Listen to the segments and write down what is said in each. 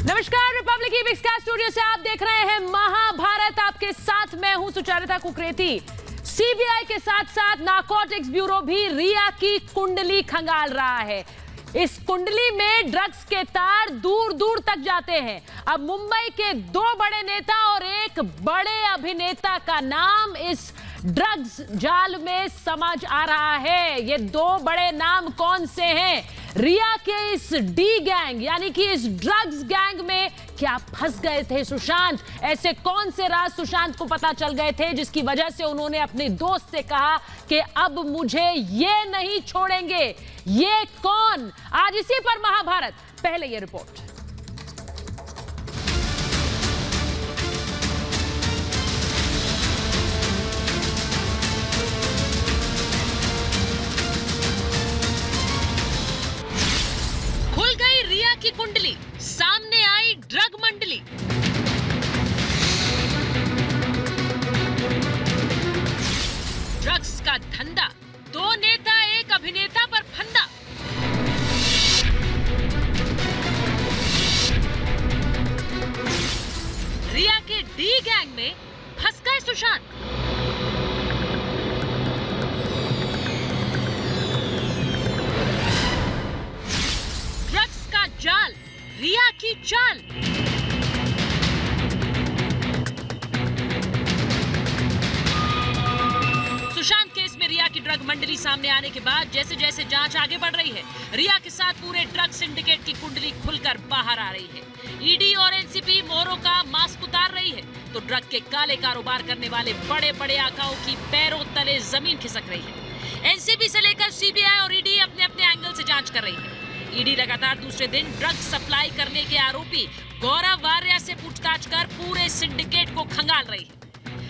नमस्कार, रिपब्लिक की big studio से आप देख रहे हैं महाभारत। आपके साथ मैं हूं सुचारिता कुकरेती। सीबीआई के साथ साथ नारकोटिक्स ब्यूरो भी रिया की कुंडली खंगाल रहा है। इस कुंडली में ड्रग्स के तार दूर दूर तक जाते हैं। अब मुंबई के दो बड़े नेता और एक बड़े अभिनेता का नाम इस ड्रग्स जाल में समझ आ रहा है। ये दो बड़े नाम कौन से हैं? रिया के इस डी गैंग यानी कि इस ड्रग्स गैंग में क्या फंस गए थे सुशांत? ऐसे कौन से राज सुशांत को पता चल गए थे जिसकी वजह से उन्होंने अपने दोस्त से कहा कि अब मुझे ये नहीं छोड़ेंगे? ये कौन? आज इसी पर महाभारत। पहले ये रिपोर्ट। खुल गई रिया की कुंडली, सामने आई ड्रग मंडली। ड्रग्स का धंधा, दो नेता एक अभिनेता पर फंदा। रिया के डी गैंग में फंस गए सुशांत। ड्रग्स का जाल, रिया की चाल। सुशांत केस में रिया की ड्रग मंडली सामने आने के बाद जैसे जैसे जांच आगे बढ़ रही है, रिया के साथ पूरे ड्रग सिंडिकेट की कुंडली खुलकर बाहर आ रही है। ईडी और एनसीबी मोहरों का मास्क उतार रही है तो ड्रग के काले कारोबार करने वाले बड़े बड़े आकाओं की पैरों तले जमीन खिसक रही है। एनसीबी से लेकर सीबीआई और ईडी अपने अपने एंगल से जांच कर रही है। ईडी लगातार दूसरे दिन ड्रग सप्लाई करने के आरोपी गौरव वार्या से पूछताछ कर पूरे सिंडिकेट को खंगाल रही है।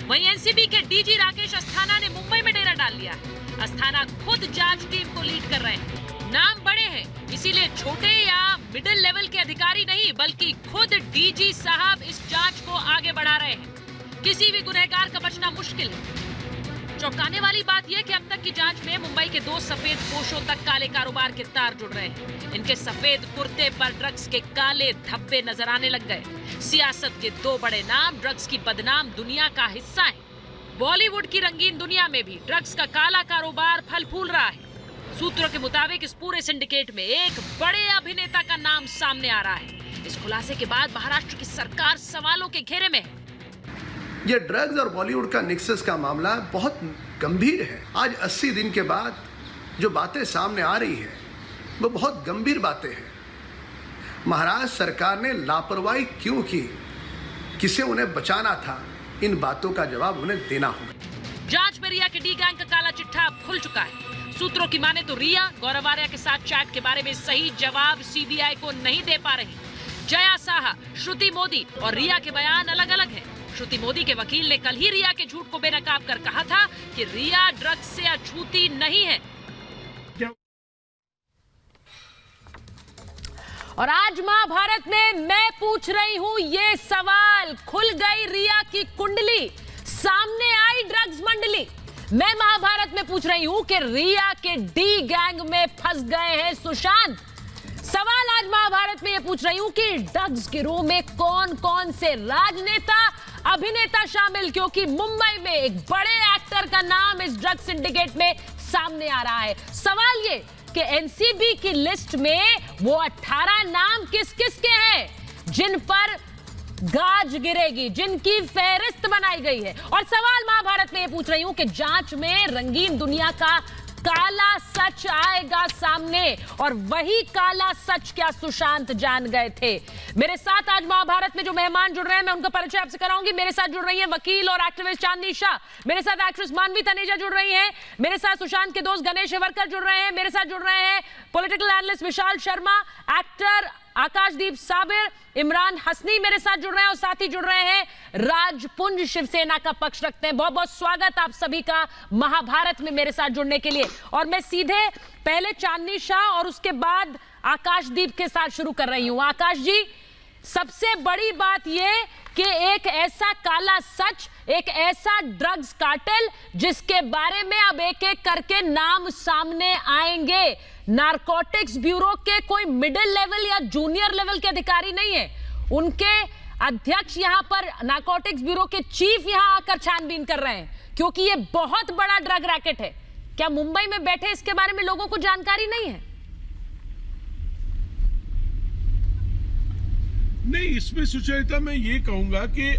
वहीं एनसीबी के डीजी राकेश अस्थाना ने मुंबई में डेरा डाल लिया। अस्थाना खुद जांच टीम को लीड कर रहे हैं। नाम बड़े हैं, इसीलिए छोटे या मिडिल लेवल के अधिकारी नहीं बल्कि खुद डीजी साहब इस जांच को आगे बढ़ा रहे हैं। किसी भी गुनहगार का बचना मुश्किल है। चौंकाने वाली बात यह कि अब तक की जांच में मुंबई के दो सफेद पोशों तक काले कारोबार के तार जुड़ रहे हैं। इनके सफेद कुर्ते पर ड्रग्स के काले धब्बे नजर आने लग गए। सियासत के दो बड़े नाम ड्रग्स की बदनाम दुनिया का हिस्सा है। बॉलीवुड की रंगीन दुनिया में भी ड्रग्स का काला कारोबार फल फूल रहा है। सूत्रों के मुताबिक इस पूरे सिंडिकेट में एक बड़े अभिनेता का नाम सामने आ रहा है। इस खुलासे के बाद महाराष्ट्र की सरकार सवालों के घेरे में है। ये ड्रग्स और बॉलीवुड का निक्सस का मामला बहुत गंभीर है। आज 80 दिन के बाद जो बातें सामने आ रही है वो बहुत गंभीर बातें हैं। महाराष्ट्र सरकार ने लापरवाही क्यों की, किसे उन्हें बचाना था, इन बातों का जवाब उन्हें देना होगा। जांच में रिया के डी गैंग का काला चिट्ठा अब खुल चुका है। सूत्रों की माने तो रिया गौरव वार्या के साथ चैट के बारे में सही जवाब सीबीआई को नहीं दे पा रही। जया साहा, श्रुति मोदी और रिया के बयान अलग अलग हैं। श्रुति मोदी के वकील ने कल ही रिया के झूठ को बेनकाब कर कहा था कि रिया ड्रग्स से अछूती नहीं है। और आज महाभारत में मैं पूछ रही हूं ये सवाल। खुल गई रिया की कुंडली, सामने आई ड्रग्स मंडली। मैं महाभारत में पूछ रही हूं कि रिया के डी गैंग में फंस गए हैं सुशांत। सवाल आज महाभारत में ये पूछ रही हूं कि ड्रग्स गिरोह में कौन कौन से राजनेता अभिनेता शामिल, क्योंकि मुंबई में एक बड़े एक्टर का नाम इस ड्रग सिंडिकेट में सामने आ रहा है। सवाल ये कि एनसीबी की लिस्ट में वो 18 नाम किस किस के हैं जिन पर गाज गिरेगी, जिनकी फेहरिस्त बनाई गई है। और सवाल महाभारत में ये पूछ रही हूं कि जांच में रंगीन दुनिया का काला सच आएगा सामने, और वही काला सच क्या सुशांत जान गए थे? मेरे साथ आज महाभारत में जो मेहमान जुड़ रहे हैं मैं उनका परिचय आपसे कराऊंगी। मेरे साथ जुड़ रही हैं वकील और एक्टिविस्ट चांदनी शाह, मेरे साथ एक्ट्रेस मानवी तनेजा जुड़ रही हैं, मेरे साथ सुशांत के दोस्त गणेश हेवरकर जुड़ रहे हैं, मेरे साथ जुड़ रहे हैं political analyst Vishal Sharma, actor आकाशदीप साबिर, इमरान हसनी मेरे साथ जुड़ रहे हैं और साथ ही जुड़ रहे हैं राजपुंज शिवसेना का पक्ष रखते हैं। बहुत बहुत स्वागत आप सभी का महाभारत में मेरे साथ जुड़ने के लिए। और मैं सीधे पहले चांदनी शाह और उसके बाद आकाशदीप के साथ शुरू कर रही हूं। आकाश जी, सबसे बड़ी बात यह कि एक ऐसा काला सच, एक ऐसा ड्रग्स कार्टेल जिसके बारे में अब एक एक करके नाम सामने आएंगे। नारकोटिक्स ब्यूरो के कोई मिडिल लेवल या जूनियर लेवल के अधिकारी नहीं है, उनके अध्यक्ष यहां पर नारकोटिक्स ब्यूरो के चीफ यहां आकर छानबीन कर रहे हैं, क्योंकि ये बहुत बड़ा ड्रग रैकेट है। क्या मुंबई में बैठे इसके बारे में लोगों को जानकारी नहीं है? नहीं, इसमें सुचरिता मैं ये कहूंगा कि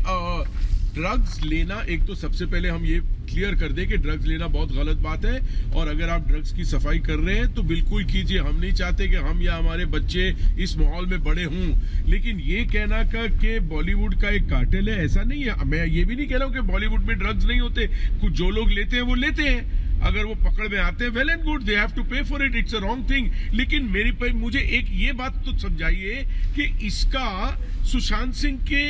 ड्रग्स लेना, एक तो सबसे पहले हम ये क्लियर कर दें कि ड्रग्स लेना बहुत गलत बात है, और अगर आप ड्रग्स की सफाई कर रहे हैं तो बिल्कुल कीजिए। हम नहीं चाहते कि हम या हमारे बच्चे इस माहौल में बड़े हों, लेकिन ये कहना कि बॉलीवुड का एक कार्टेल है, ऐसा नहीं है। मैं ये भी नहीं कह रहा हूं कि बॉलीवुड में ड्रग्स नहीं होते, कुछ जो लोग लेते हैं वो लेते हैं, अगर वो पकड़ में आते हैं well and good, they have to pay for it, it's a wrong thing. लेकिन मुझे एक ये बात तो समझाइए कि इसका सुशांत सिंह के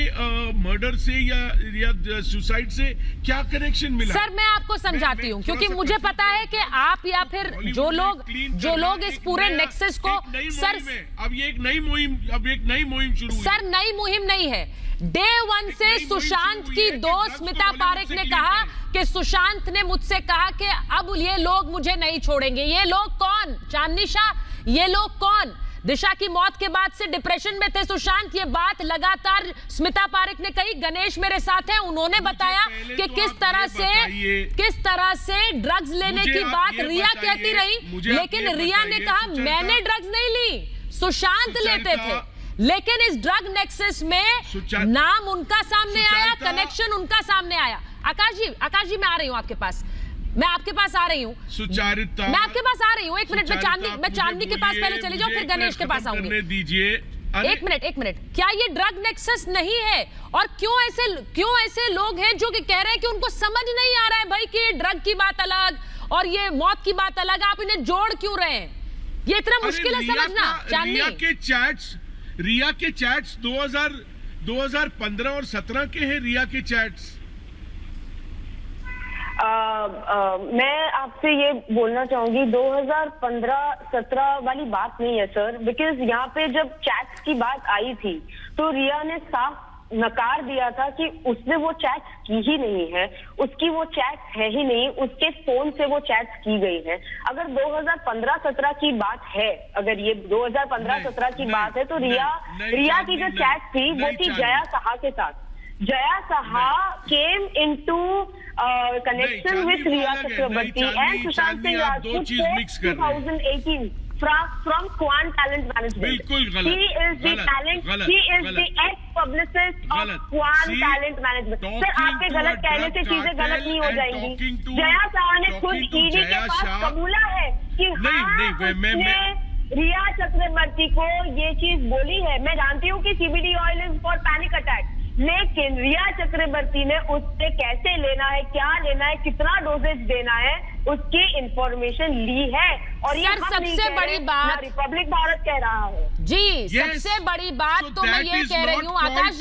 मर्डर से या सुसाइड से क्या कनेक्शन मिला? सर मैं आपको समझाती हूँ, क्योंकि मुझे पता है कि आप या फिर जो लोग इस पूरे नेक्सस को सर, अब ये एक नई मुहिम शुरू हुई। सर नई मुहिम नहीं है, डे वन से सुशांत की दोस्त स्मिता पारेख ने कहा कि सुशांत ने मुझसे कहा कि अब ये लोग मुझे नहीं छोड़ेंगे। ये लोग कौन? चांदनी शाह, ये लोग कौन? दिशा की मौत के बाद से डिप्रेशन में थे सुशांत। ये बात लगातार स्मिता पारेख ने कही, गणेश मेरे साथ हैं, उन्होंने बताया कि किस तरह से ड्रग्स लेने की बात रिया कहती रही, लेकिन रिया ने कहा मैंने ड्रग्स नहीं ली, सुशांत लेते थे। लेकिन इस ड्रग नेक्सस में नाम उनका सामने आया, कनेक्शन उनका सामने आया। आकाश जी मैं आ रही हूं आपके पास, मैं आपके पास आ रही हूं, सुचारिता मैं आपके पास आ रही हूं। एक मिनट, मैं चांदनी के पास पहले चली जाऊं, फिर गणेश के पास आऊंगी। दीजिए एक मिनट, क्या ये ड्रग नेक्सस नहीं है? और क्यों ऐसे लोग हैं जो कि कह रहे हैं कि उनको समझ नहीं आ रहा है भाई कि ये ड्रग की बात अलग और ये मौत की बात अलग, आप इन्हें जोड़ क्यों रहे हैं? ये इतना मुश्किल है समझना। चांदनी, रिया के चैट्स 2015 और 17 के हैं। रिया के चैट्स मैं आपसे ये बोलना चाहूंगी 2015-17 वाली बात नहीं है सर, बिकॉज यहाँ पे जब चैट्स की बात आई थी तो रिया ने साफ नकार दिया था कि उसने वो चैट्स की ही नहीं है, उसकी वो चैट्स है ही नहीं, उसके फोन से वो चैट्स की गई है। अगर 2015-17 की बात है, अगर ये 2015-17 की बात है तो रिया की जो चैट थी वो थी जया साहा के साथ। Jaya Saha came into connection with Riya Chakrabarti and Sushant Singh Rajput post 2018 from Quant Talent Management. बिल्कुल गलत। He is the talent. He is the ex-publicist of Quant Talent Management. Sir आपके गलत कहने से चीजें गलत नहीं हो जाएंगी। जया साहा ने खुद ईडी के पास कबूला है कि उसने रिया चक्रवर्ती को ये चीज बोली है। मैं जानती हूँ कि CBD oil is for panic attack, लेकिन रिया चक्रवर्ती ने उससे कैसे लेना है, क्या लेना है, कितना डोजेज देना है, उसकी इंफॉर्मेशन ली है। और ये सबसे बड़ी बात रिपब्लिक भारत कह रहा है जी। सबसे बड़ी बात तो मैं ये कह रही हूँ आकाश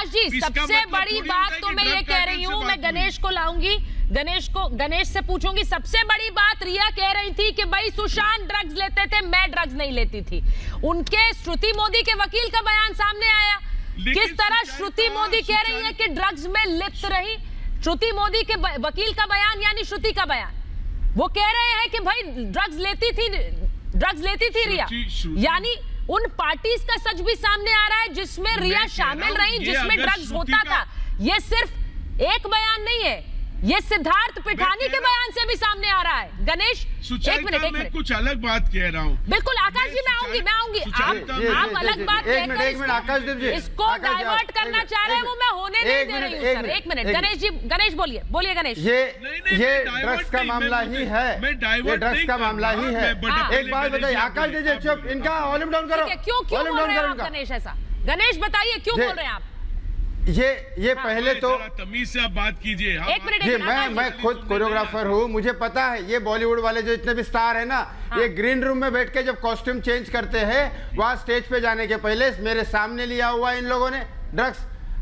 जी, सबसे बड़ी बात तो मैं ये कह रही हूँ, मैं गणेश को लाऊंगी, गणेश से पूछूंगी। सबसे बड़ी बात रिया कह रही थी कि भाई सुशांत ड्रग्स लेते थे, मैं ड्रग्स नहीं लेती थी। उनके श्रुति मोदी के वकील का बयान सामने आया, किस तरह श्रुति मोदी कह रही है कि ड्रग्स में लिप्त रही। श्रुति मोदी के वकील का बयान यानी श्रुति का बयान, वो कह रहे हैं कि भाई ड्रग्स लेती थी रिया, यानी उन पार्टीज का सच भी सामने आ रहा है जिसमें रिया शामिल रही, जिसमें ड्रग्स होता था। ये सिर्फ एक बयान नहीं है, ये सिद्धार्थ पिठानी के बयान से भी सामने आ रहा है। गणेश एक मिनट, मैं कुछ अलग बात कह रहा हूँ। बिल्कुल आकाश जी, मैं आऊंगी। आप अलग बात कहकर आकाश देव जी इसको डाइवर्ट करना चाह रहे हैं, वो मैं होने नहीं दे रही हूँ सर। एक मिनट गणेश जी, गणेश बोलिए गणेश। ये ड्रग्स का मामला ही है, ये ड्रग्स का मामला ही है। एक बात बताइए आकाश दीजिए, चुप, इनका वॉल्यूम डाउन करो। क्यों बोल रहे हैं आप गणेश ऐसा? गणेश बताइए क्यों बोल रहे हैं आप? ये पहले तो तमीज से आप बात कीजिए। एक मिनट, मैं खुद कोरियोग्राफर हूँ, मुझे पता है ये बॉलीवुड वाले जो इतने भी स्टार है ना, ये ग्रीन रूम में बैठ के जब कॉस्ट्यूम चेंज करते हैं, वहाँ स्टेज पे जाने के पहले मेरे सामने लिया हुआ इन लोगों ने ड्रग्स।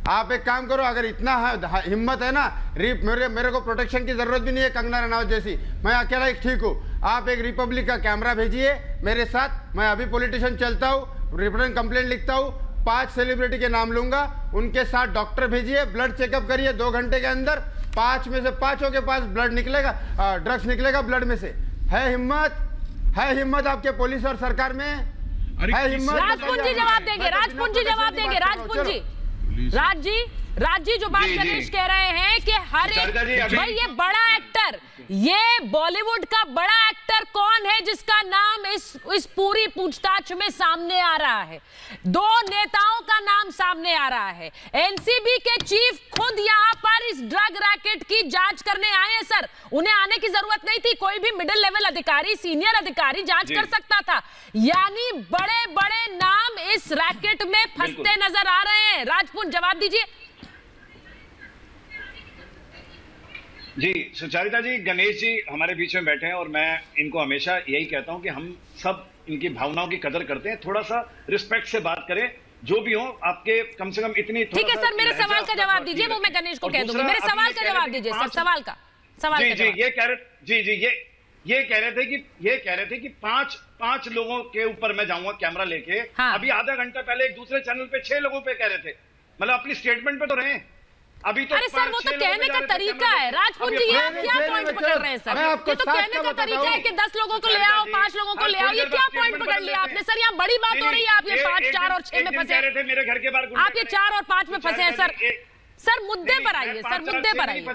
आप एक काम करो, अगर इतना हिम्मत है ना, मेरे को प्रोटेक्शन की जरूरत भी नहीं है कंगना रनावत जैसी, मैं अकेला ही ठीक हूँ। आप एक रिपब्लिक का कैमरा भेजिए मेरे साथ, मैं अभी पॉलिटिशियन चलता हूँ, रिटर्न कंप्लेंट लिखता हूँ, 5 सेलिब्रिटी के नाम लूंगा, उनके साथ डॉक्टर भेजिए, ब्लड चेकअप करिए, 2 घंटे के अंदर 5 में से 5 के पास ब्लड निकलेगा, ड्रग्स निकलेगा ब्लड में से। है हिम्मत आपके पुलिस और सरकार में? अरे है किस- हिम्मत राजपुंज जी जवाब देंगे, राजपुंज जी जवाब देंगे, राजपुंज जी, राज जी जो बात जी, गणेश जी। कह रहे हैं कि हर सुचरिता जी, एक अभी- भाई ये बड़ा एक्टर, ये बॉलीवुड का बड़ा एक्टर कौन है जिसका नाम इस पूरी पूछताछ में सामने आ रहा है? दो नेताओं का नाम सामने आ रहा है। एनसीबी के चीफ खुद यहां पर इस ड्रग रैकेट की जांच करने आए हैं सर। उन्हें आने की जरूरत नहीं थी, कोई भी मिडिल लेवल अधिकारी, सीनियर अधिकारी जांच कर सकता था। यानी बड़े बड़े नाम इस रैकेट में फंसते नजर आ रहे हैं। राजपुंज जवाब दीजिए। जी सुचरिता जी, गणेश जी हमारे बीच में बैठे हैं और मैं इनको हमेशा यही कहता हूं कि हम सब इनकी भावनाओं की कदर करते हैं, थोड़ा सा रिस्पेक्ट से बात करें, जो भी हो आपके कम से कम इतनी। ठीक है सर, मेरे सवाल का जवाब दीजिए, वो मैं गणेश को कह दूंगी। मेरे सवाल का जवाब दीजिए सर, सवाल का जी जवाब। ये कह रहे ये कह रहे थे कि पांच लोगों के ऊपर मैं जाऊंगा कैमरा लेके। हाँ। अभी आधा घंटा पहले एक दूसरे चैनल पे 6 लोगों पे कह रहे थे, मतलब अपनी स्टेटमेंट पे तो रहे। अभी तो अरे सर वो तो कहने का तरीका है। राजपुंज जी, ये आप क्या पॉइंट पकड़ रहे हैं सर? ये तो कहने का तरीका है कि 10 लोगों को ले आओ, 5 लोगों को ले आओ। ये क्या पॉइंट पकड़ लिया आपने सर? यहाँ बड़ी बात हो रही है, आप ये 5, 4 और 6 में फंसे हैं। मेरे घर के बाहर आप ये 4 और 5 में फंसे हैं सर। सर मुद्दे पर आइए, सर मुद्दे पर आइए।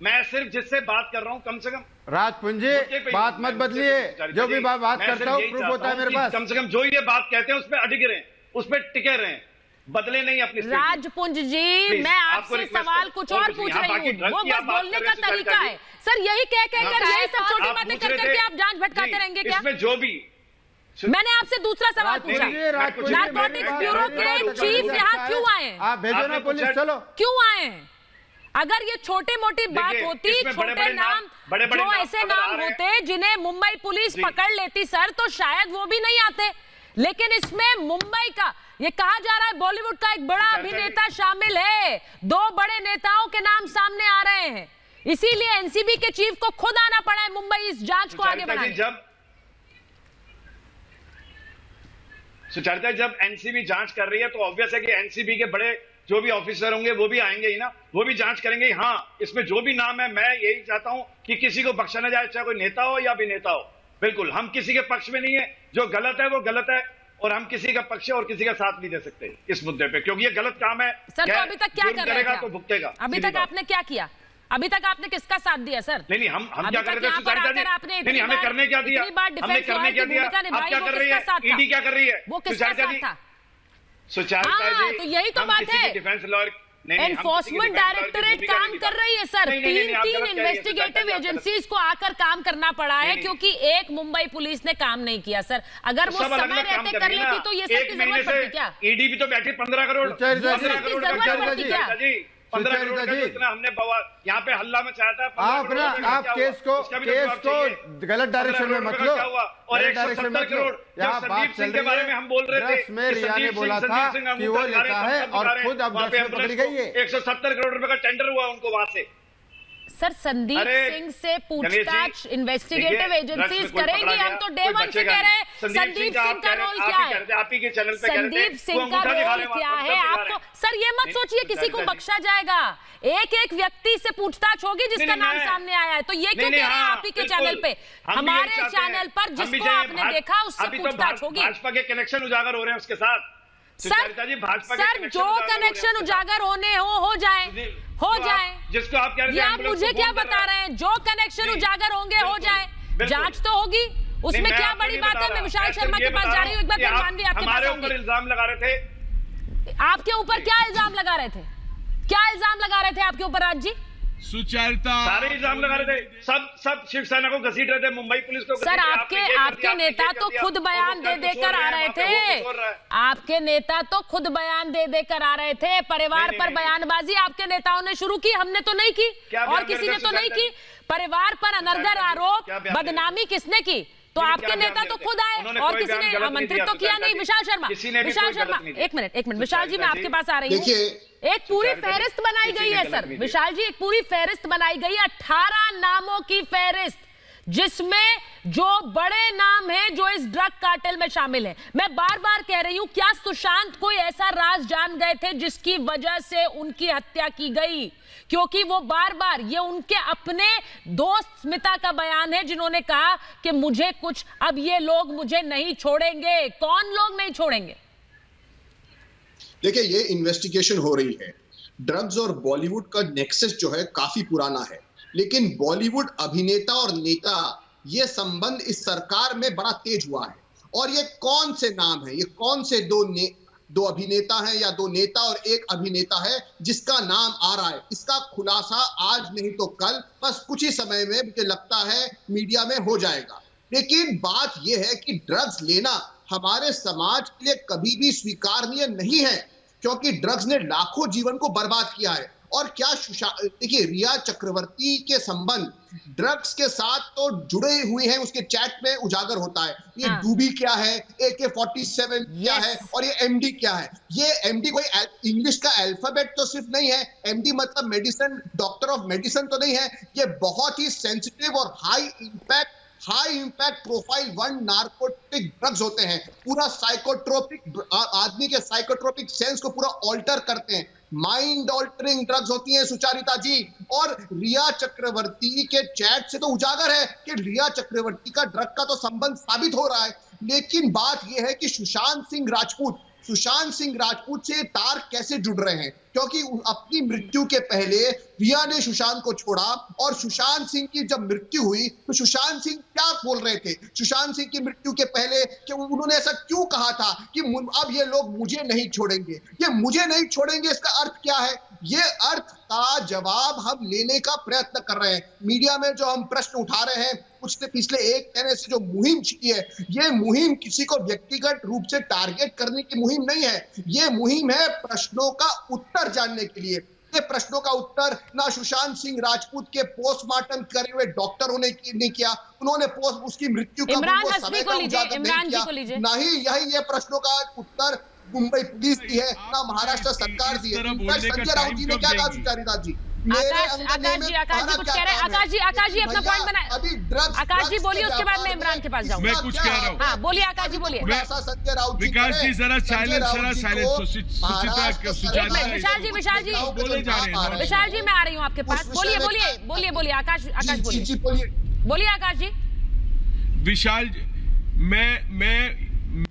मैं सिर्फ जिससे बात कर रहा हूँ कम से कम राजपुंज जी बात मत बदलिए, जो भी बात करता हूँ प्रूफ होता है मेरे पास। कम से कम जो ये बात कहते हैं उस पर अडिग रहे, उस पर टिके रहे, बदले नहीं अपनी। राजपुंज जी, मैं आपसे सवाल कुछ और पूछ रही हूँ, वो बस बोलने का तरीका है सर। यही कह कर यही सब छोटी बातें कर करके आप जांच भटकाते रहेंगे क्या? इसमें जो भी मैंने आपसे दूसरा सवाल पूछा, नारकोटिक्स ब्यूरो के चीफ यहाँ क्यों आए हैं? आप भेजो ना पुलिस, चलो। क्यों आए हैं? अगर ये छोटी मोटी बात होती, छोटे नाम, जो ऐसे नाम होते जिन्हें मुंबई पुलिस पकड़ लेती सर, तो शायद वो भी नहीं आते। लेकिन इसमें मुंबई का, ये कहा जा रहा है बॉलीवुड का एक बड़ा अभिनेता शामिल है, 2 बड़े नेताओं के नाम सामने आ रहे हैं। इसीलिए एनसीबी के चीफ को खुद आना पड़ा है मुंबई इस जांच को आगे बढ़ाने। सुचरिता, जब एनसीबी जांच कर रही है तो ऑब्वियस है कि एनसीबी के बड़े जो भी ऑफिसर होंगे वो भी आएंगे ही ना, वो भी जांच करेंगे। हाँ, इसमें जो भी नाम है, मैं यही चाहता हूं कि किसी को बख्शा ना जाए, चाहे कोई नेता हो या अभिनेता हो। बिल्कुल हम किसी के पक्ष में नहीं है, जो गलत है वो गलत है, और हम किसी का पक्ष और किसी का साथ नहीं दे सकते इस मुद्दे पे, क्योंकि ये गलत काम है। सर तो अभी तक क्या कर रहे थे? तो भुगतेगा। अभी तक आपने क्या किया? अभी तक आपने किसका साथ दिया सर? नहीं, हम क्या कर रहे थे सुचरिता जी? नहीं, हमें करने क्या दिया? हमने करने क्या दिया? अब क्या कर रही है ईडी? क्या कर रही है वो किसका साथ था? सुचरिता जी, तो यही तो बात है। डिफेंस लॉयर एनफोर्समेंट डायरेक्टरेट काम कर रही है सर। तीन इन्वेस्टिगेटिव एजेंसीज को आकर काम करना पड़ा है, क्योंकि एक मुंबई पुलिस ने काम नहीं किया सर। अगर वो समय रहते कर लेती तो ये सब की जरूरत पड़ती क्या? ईडी भी तो बैठी 15 करोड़, 15 करोड़ का इतना हमने यहाँ पे हल्ला मचाया था। आप केस को गलत डायरेक्शन में मत लो। और 170 करोड़ यहाँ बात चल रही है, हम बोल रहे थे में रिया ने बोला था कि वो लेता है और खुद अब पकड़ी गई है। 170 करोड़ रुपए का टेंडर हुआ उनको वहां से। सर संदीप सिंह से पूछताछ इन्वेस्टिगेटिव एजेंसीज करेंगी। हम तो डे 1 से कह रहे हैं संदीप सिंह का रोल क्या है? संदीप सिंह का रोल क्या है? आपको सर ये मत सोचिए किसी को बख्शा जाएगा, एक एक व्यक्ति से पूछताछ होगी जिसका नाम सामने आया है। तो ये क्यों कह रहे हैं आप ही के चैनल पे? हमारे चैनल पर जिसको आपने देखा उससे पूछताछ होगी। भाजपा के कनेक्शन उजागर हो रहे हैं उसके साथ। सर जो कनेक्शन उजागर होने हो जाए, जिसको आप कह रहे हैं। आप मुझे क्या बता रहे हैं? जो कनेक्शन उजागर होंगे हो जाए, जांच तो होगी, उसमें क्या बड़ी बात है? मैं विशाल शर्मा के पास जा रही हूँ, एक बार फिर मानवी आपके पास आऊंगी। ऊपर इल्जाम लगा रहे थे। आपके ऊपर क्या इल्जाम लगा रहे थे? क्या इल्जाम लगा रहे थे आपके ऊपर राज जी? सुचरिता, सारे इल्जाम लगा रहे थे, सब शिवसेना को घसीट रहे थे, मुंबई पुलिस को। सर आपके नेता तो खुद बयान दे देकर आ रहे थे। आपके नेता तो खुद बयान दे देकर आ रहे थे। परिवार पर बयानबाजी आपके नेताओं ने शुरू की, हमने तो नहीं की और किसी ने तो नहीं की। परिवार पर अनर्गल आरोप, बदनामी किसने की? तो आपके नेता तो खुद आए और किसी ने आमंत्रित तो किया नहीं। विशाल शर्मा, एक मिनट विशाल जी, मैं आपके पास आ रही हूँ। एक पूरी फहरिस्त बनाई गई है सर विशाल जी, एक पूरी फहरिस्त बनाई गई है, 18 नामों की फहरिस्त, जिसमें जो बड़े नाम हैं जो इस ड्रग कार्टेल में शामिल हैं। मैं बार बार कह रही हूं, क्या सुशांत कोई ऐसा राज जान गए थे जिसकी वजह से उनकी हत्या की गई? क्योंकि वो बार बार, ये उनके अपने दोस्त स्मिता का बयान है जिन्होंने कहा कि मुझे कुछ, अब ये लोग मुझे नहीं छोड़ेंगे। कौन लोग नहीं छोड़ेंगे? देखिए, ये इन्वेस्टिगेशन हो रही है। ड्रग्स और बॉलीवुड का नेक्सस जो है काफी पुराना है, लेकिन बॉलीवुड अभिनेता और नेता, ये संबंध इस सरकार में बड़ा तेज हुआ है। और ये कौन से नाम है, ये कौन से दो अभिनेता हैं या दो नेता और एक अभिनेता है जिसका नाम आ रहा है, इसका खुलासा आज नहीं तो कल, बस कुछ ही समय में मुझे लगता है मीडिया में हो जाएगा। लेकिन बात यह है कि ड्रग्स लेना हमारे समाज के लिए कभी भी स्वीकार्य नहीं है, क्योंकि ड्रग्स ने लाखों जीवन को बर्बाद किया है। और क्या देखिए, रिया चक्रवर्ती के संबंध ड्रग्स के साथ तो जुड़े हुए हैं, उसके चैट में उजागर होता है। ये डूबी क्या है, AK-47 क्या है, और ये MD क्या है। ये MD कोई इंग्लिश का अल्फाबेट तो सिर्फ नहीं है, MD मतलब मेडिसिन, डॉक्टर ऑफ मेडिसिन तो नहीं है। ये बहुत ही सेंसिटिव और high impact profile 1 narcotic drugs होते हैं। पूरा साइकोट्रोपिक, आदमी के साइकोट्रोपिक सेंस को पूरा ऑल्टर करते हैं। माइंड ऑल्टरिंग ड्रग्स होती हैं सुचारिता जी। और रिया चक्रवर्ती के चैट से तो उजागर है कि रिया चक्रवर्ती का ड्रग का तो संबंध साबित हो रहा है। लेकिन बात यह है कि सुशांत सिंह राजपूत से तार कैसे जुड़ रहे हैं, क्योंकि अपनी मृत्यु के पहले रिया ने सुशांत को छोड़ा, और सुशांत सिंह की जब मृत्यु हुई तो सुशांत सिंह क्या बोल रहे थे सुशांत सिंह की मृत्यु के पहले, कि उन्होंने ऐसा क्यों कहा था कि अब ये लोग मुझे नहीं छोड़ेंगे। ये मुझे नहीं छोड़ेंगे, इसका अर्थ क्या है? ये अर्थ का जवाब हम लेने का प्रयत्न कर रहे हैं। मीडिया में जो हम प्रश्न उठा रहे हैं, पिछले एक महीने से जो मुहिम छिड़ी है, ये मुहिम किसी को व्यक्तिगत रूप से टारगेट करने की मुहिम नहीं है। ये मुहिम है प्रश्नों का उत्तर जानने के लिए। ये प्रश्नों का उत्तर ना सुशांत सिंह राजपूत के पोस्टमार्टम करे हुए डॉक्टरों ने नहीं किया, उन्होंने उसकी मृत्यु का समय का उजागर नहीं किया, ना ही यही ये प्रश्नों का उत्तर मुंबई पुलिस दी है, ना महाराष्ट्र सरकार दी है। संजय राउत जी ने क्या कहा सुचारिता जी? आकाश जी कुछ कह रहे हैं। आकाश जी अपना पॉइंट बनाए। अभी ड्रग्स, आकाश जी बोलिए, उसके बाद मैं इमरान के पास जाऊंगा। मैं कुछ कह रहा हूँ। हाँ बोलिए आकाश जी, बोलिए। संजय राउत विकास जी जरा साइलेंस, विशाल जी बोले जा रहे हैं। विशाल जी मैं आ रही हूँ आपके पास। बोलिए आकाश बोलिए आकाश जी। विशाल,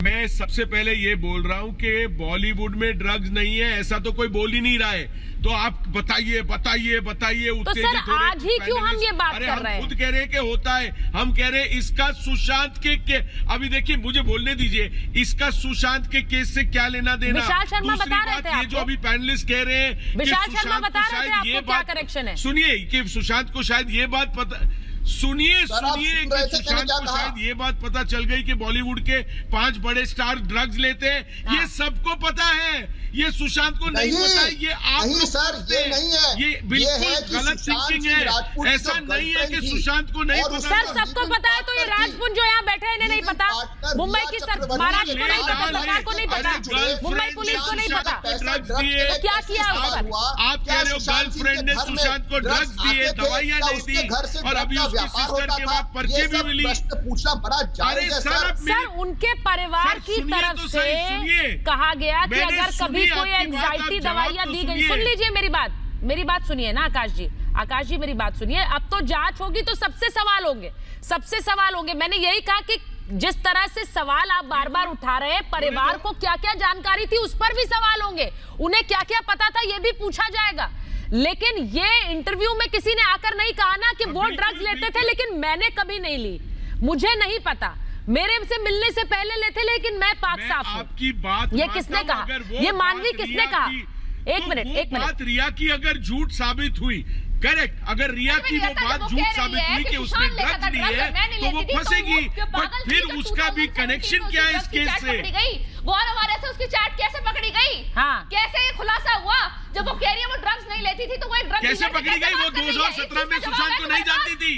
मैं सबसे पहले ये बोल रहा हूं कि बॉलीवुड में ड्रग्स नहीं है, ऐसा तो कोई बोल ही नहीं रहा है। तो आप बताइए। तो सर आज ही क्यों हम ये बात कर रहे हैं? खुद कह रहे हैं कि होता है, हम कह रहे हैं इसका सुशांत के अभी देखिए, मुझे बोलने दीजिए, इसका सुशांत के केस से क्या लेना देना। विशाल शर्मा बता रहे थे, ये जो अभी पैनलिस्ट कह रहे हैं, विशाल शर्मा बता रहे थे आपको क्या करेक्शन है। सुनिए कि सुशांत को शायद ये बात पता, सुनिए कि सुशांत को शायद ये बात पता चल गई कि बॉलीवुड के 5 बड़े स्टार ड्रग्स लेते हैं। हाँ। ये सबको पता है, ये सुशांत को नहीं पता है। ये आप नहीं सर, ये नहीं है, ये बिल्कुल गलत थिंकिंग है। ऐसा नहीं है कि सुशांत को नहीं पता। सर सबको पता है, तो ये राजपुंज जो यहाँ बैठे हैं इन्हें नहीं पता, मुंबई की महाराष्ट्र को नहीं पता, सरकार को नहीं पता, मुंबई पुलिस को नहीं पता। ड्रग्स दिए, क्या किया आप कह रहे हो गर्लफ्रेंड ने सुशांत को ड्रग्स दिए, दवाइयां नहीं दी, और अभी उसकी सिस्टर के बाद पर्ची भी मिली। पूछना बड़ा जायज है सर। उनके परिवार की तरफ से कहा गया कि अगर कभी कोई एंजाइटी दवाइयां दी गई, सुन लीजिए मेरी बात सुनिए ना आकाश जी मेरी बात सुनिए। अब तो जांच होगी तो सबसे सवाल होंगे। मैंने यही कहा कि जिस तरह से सवाल आप बार बार उठा रहे हैं, परिवार को क्या क्या जानकारी थी उस पर भी सवाल होंगे, उन्हें क्या क्या पता था ये भी पूछा जाएगा। लेकिन ये इंटरव्यू में किसी ने आकर नहीं कहा ना कि वो ड्रग्स लेते थे, लेकिन मैंने कभी नहीं ली, मुझे नहीं पता, मेरे से मिलने से पहले लेते, लेकिन मैं पाक साफ हूं। आपकी बात ये किसने कहा? ये मानवी किसने कहा? एक मिनट बात रिया की अगर झूठ साबित हुई, करेक्ट, अगर रिया की वो बात झूठ साबित हुई कि उसने ड्रग्स लिए तो वो फंसेगी, बट फिर उसका भी कनेक्शन क्या है इस केस से? से उसकी चैट कैसे पकड़ी गई? हाँ। कैसे ये खुलासा हुआ? जब वो कह रही है वो ड्रग्स नहीं लेती थी, तो वो ड्रग्स कैसे पकड़ी गई? वो 2017 में सुशांत को नहीं जानती थी।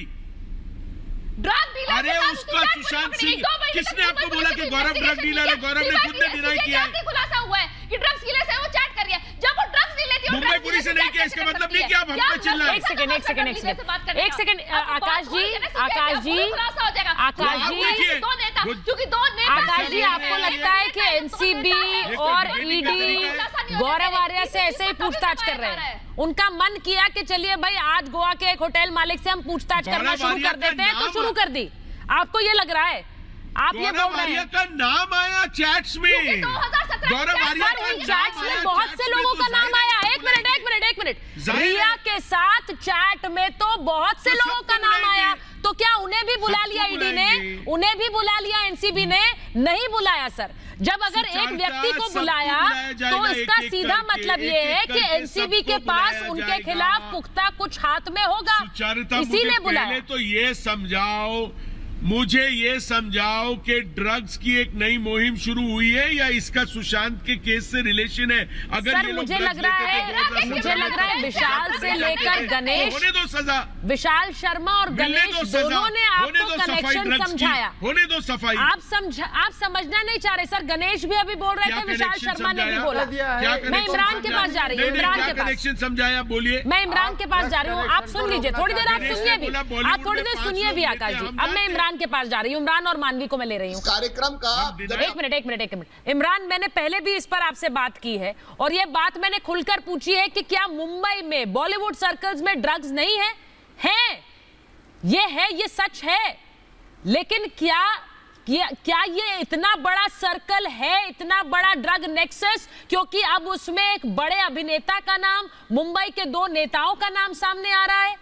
ड्रग डीलर, अरे उसका सुशांत सिंह, किसने आपको बोला कि गौरव ड्रग डीलर है? गौरव ने खुद ने डिनाई किया है। खुलासा हुआ है कि ड्रग्स डीलर से वो चैट कर रही है। जब वो ड्रग्स नहीं लेती, मुंबई पुलिस से नहीं किया, इसका मतलब नहीं कि आप हम पे चिल्ला रहे हैं। एक सेकंड आकाश जी, आपको लगता है कि एनसीबी और ईडी गौरव आर्या से ऐसे ही पूछताछ कर रहे हैं? उनका मन किया कि चलिए भाई आज गोवा के एक होटल मालिक से हम पूछताछ करना शुरू कर देते हैं, तो शुरू कर दी। आपको ये लग रहा है, आप ये बोल रहे हैं का नाम आया चैट्स में, गौरव आर्या उन चैट्स में बहुत से लोगों का नाम आया। एक मिनट रिया के साथ चैट में तो बहुत से लोगों का नाम आया, तो क्या उन्हें भी बुला लिया ईडी ने, उन्हें भी बुला लिया एनसीबी ने? नहीं बुलाया सर। जब अगर एक व्यक्ति को बुलाया तो इसका सीधा मतलब ये है कि एनसीबी के पास उनके खिलाफ पुख्ता कुछ हाथ में होगा, इसीलिए बुलाया। तो ये समझाओ, मुझे ये समझाओ कि ड्रग्स की एक नई मुहिम शुरू हुई है या इसका सुशांत के केस से रिलेशन है? अगर सर ये लोग मुझे लग रहा है विशाल से लेकर गणेश, होने दो सजा, विशाल शर्मा और गणेश दोनों ने आपको कनेक्शन समझाया। होने दो सफाई। आप समझना नहीं चाह रहे सर। गणेश भी अभी बोल रहे थे, विशाल शर्मा ने भी बोला। मैं इमरान के पास जा रही हूँ, इमरान के पास कनेक्शन समझाया, बोलिए। मैं इमरान के पास जा रही हूँ, आप सुन लीजिए, थोड़ी देर आप सुनिए भी, आप थोड़ी देर सुनिए भी आकाश जी। अब मैं इमरान के पास जा रही हूँ, इमरान और मानवी को मैं ले रही हूँ कार्यक्रम का। एक मिनट इमरान, मैंने पहले भी इस पर आपसे बात की है और ये बात मैंने खुलकर पूछी है कि क्या मुंबई में बॉलीवुड सर्कल्स में ड्रग्स नहीं है? ये सच है, लेकिन क्या ये इतना बड़ा सर्कल है, इतना बड़ा ड्रग नेक्सस? क्योंकि अब उसमें एक बड़े अभिनेता का नाम, मुंबई के 2 नेताओं का नाम सामने आ रहा है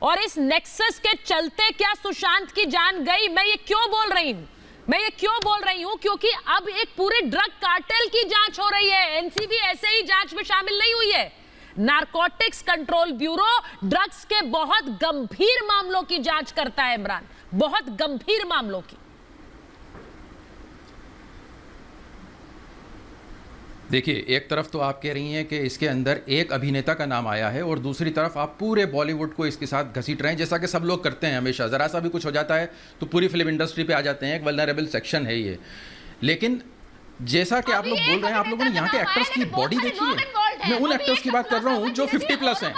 और इस नेक्सस के चलते क्या सुशांत की जान गई? मैं ये क्यों बोल रही हूं? क्योंकि अब एक पूरे ड्रग कार्टेल की जांच हो रही है। एनसीबी ऐसे ही जांच में शामिल नहीं हुई है। नारकोटिक्स कंट्रोल ब्यूरो ड्रग्स के बहुत गंभीर मामलों की जांच करता है इमरान, बहुत गंभीर मामलों की। देखिए, एक तरफ तो आप कह रही हैं कि इसके अंदर एक अभिनेता का नाम आया है और दूसरी तरफ आप पूरे बॉलीवुड को इसके साथ घसीट रहे हैं, जैसा कि सब लोग करते हैं हमेशा। ज़रा सा भी कुछ हो जाता है तो पूरी फिल्म इंडस्ट्री पे आ जाते हैं, एक वल्नरेबल सेक्शन है ये। लेकिन जैसा कि आप लोग बोल रहे हैं, आप लोगों ने यहाँ के एक्टर्स की बॉडी देखी है? मैं उन एक्टर्स की बात कर रहा हूँ जो 50+ हैं,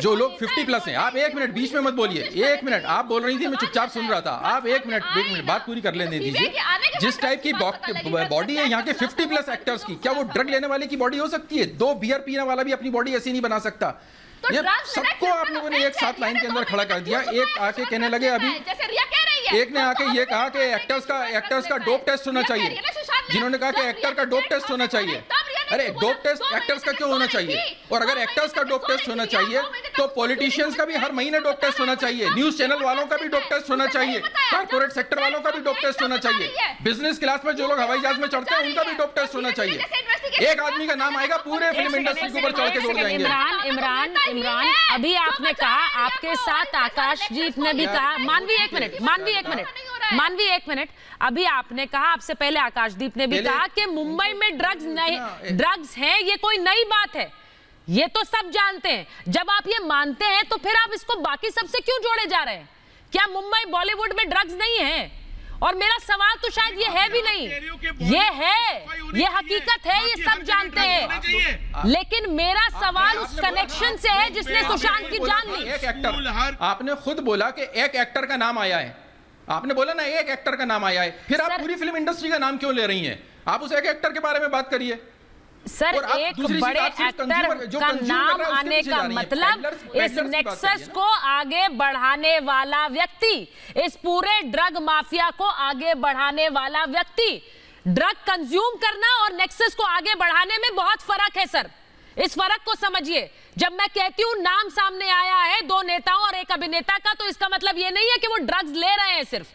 जो लोग 50+ हैं। आप एक मिनट बीच में मत बोलिए, एक मिनट आप बोल रही थी, मैं चुपचाप सुन रहा था। आप एक मिनट बात पूरी कर लेने दीजिए। जिस टाइप की बॉडी है यहाँ के 50+ एक्टर्स की, क्या वो ड्रग लेने वाले की बॉडी हो सकती है? 2 बियर पीने वाला भी अपनी बॉडी ऐसी नहीं बना सकता। ये सबको आप लोगों ने एक साथ लाइन के अंदर खड़ा कर दिया। एक आके कहने लगे, अभी एक ने आके ये कहा कि एक्टर्स का डोप टेस्ट होना चाहिए, जिन्होंने कहा कि एक्टर का डोप टेस्ट होना चाहिए। अरे डोप टेस्ट एक्टर्स का क्यों होना चाहिए? और अगर एक्टर्स का डोप टेस्ट होना चाहिए तो पॉलिटिशियंस का भी हर महीने डोप टेस्ट होना चाहिए, न्यूज चैनल वालों का भी डोप टेस्ट होना चाहिए, कॉर्पोरेट सेक्टर वालों का भी डोप टेस्ट होना चाहिए, बिजनेस क्लास में जो लोग हवाई जहाज में चढ़ते हैं उनका भी डोप टेस्ट होना चाहिए। एक आदमी का नाम आएगा, पूरे फिल्म इंडस्ट्री के ऊपर चढ़ के जोड़ जाएंगे। इमरान अभी आपने कहा, आपके साथ आकाशजीत ने भी कहा। मानवी एक मिनट, अभी आपने कहा, आपसे पहले आकाशदीप ने भी कहा कि मुंबई में ड्रग्स हैं, ये कोई नई बात है, ये तो सब जानते हैं। जब आप ये मानते हैं तो फिर आप इसको बाकी सबसे क्यों जोड़े जा रहे हैं? क्या मुंबई बॉलीवुड में ड्रग्स नहीं है? और मेरा सवाल तो शायद ये है भी नहीं, ये है, ये हकीकत है, ये सब जानते हैं। लेकिन मेरा सवाल उस कनेक्शन से है जिसने सुशांत की जान ली। एक एक्टर, आपने खुद बोला कि एक एक्टर का नाम आया है, आपने बोला ना एक एक्टर का नाम आया है, फिर आप पूरी फिल्म इंडस्ट्री का नाम क्यों ले रही हैं? आप उस एक एक्टर के बारे में बात करिए। सर, एक बड़े एक्टर का नाम आने का मतलब इस नेक्सस को आगे बढ़ाने वाला व्यक्ति, इस पूरे ड्रग माफिया को आगे बढ़ाने वाला व्यक्ति। ड्रग कंज्यूम करना और नेक्सस को आगे बढ़ाने में बहुत फर्क है सर, इस फर्क को समझिए। जब मैं कहती हूं नाम सामने आया है 2 नेताओं और एक अभिनेता का, तो इसका मतलब यह नहीं है कि वो ड्रग्स ले रहे हैं, सिर्फ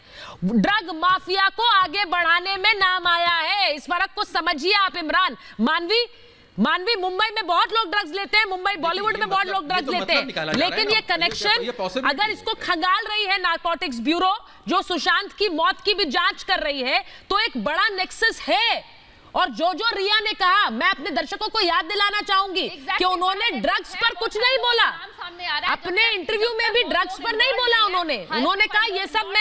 ड्रग माफिया को आगे बढ़ाने में नाम आया है। इस फर्क को समझिए आप। इमरान, मानवी मुंबई में बहुत लोग ड्रग्स लेते हैं, मुंबई बॉलीवुड में बहुत लोग ड्रग्स लेते हैं, लेकिन ये कनेक्शन अगर इसको खंगाल रही है नारकोटिक्स ब्यूरो, जो सुशांत की मौत की भी जांच कर रही है, तो एक बड़ा नेक्सस है। और जो रिया ने कहा, मैं अपने दर्शकों को याद दिलाना चाहूंगी कि उन्होंने ड्रग्स पर कुछ नहीं बोला, अपने इंटरव्यू में भी ड्रग्स पर नहीं बोला उन्होंने कहा ये सब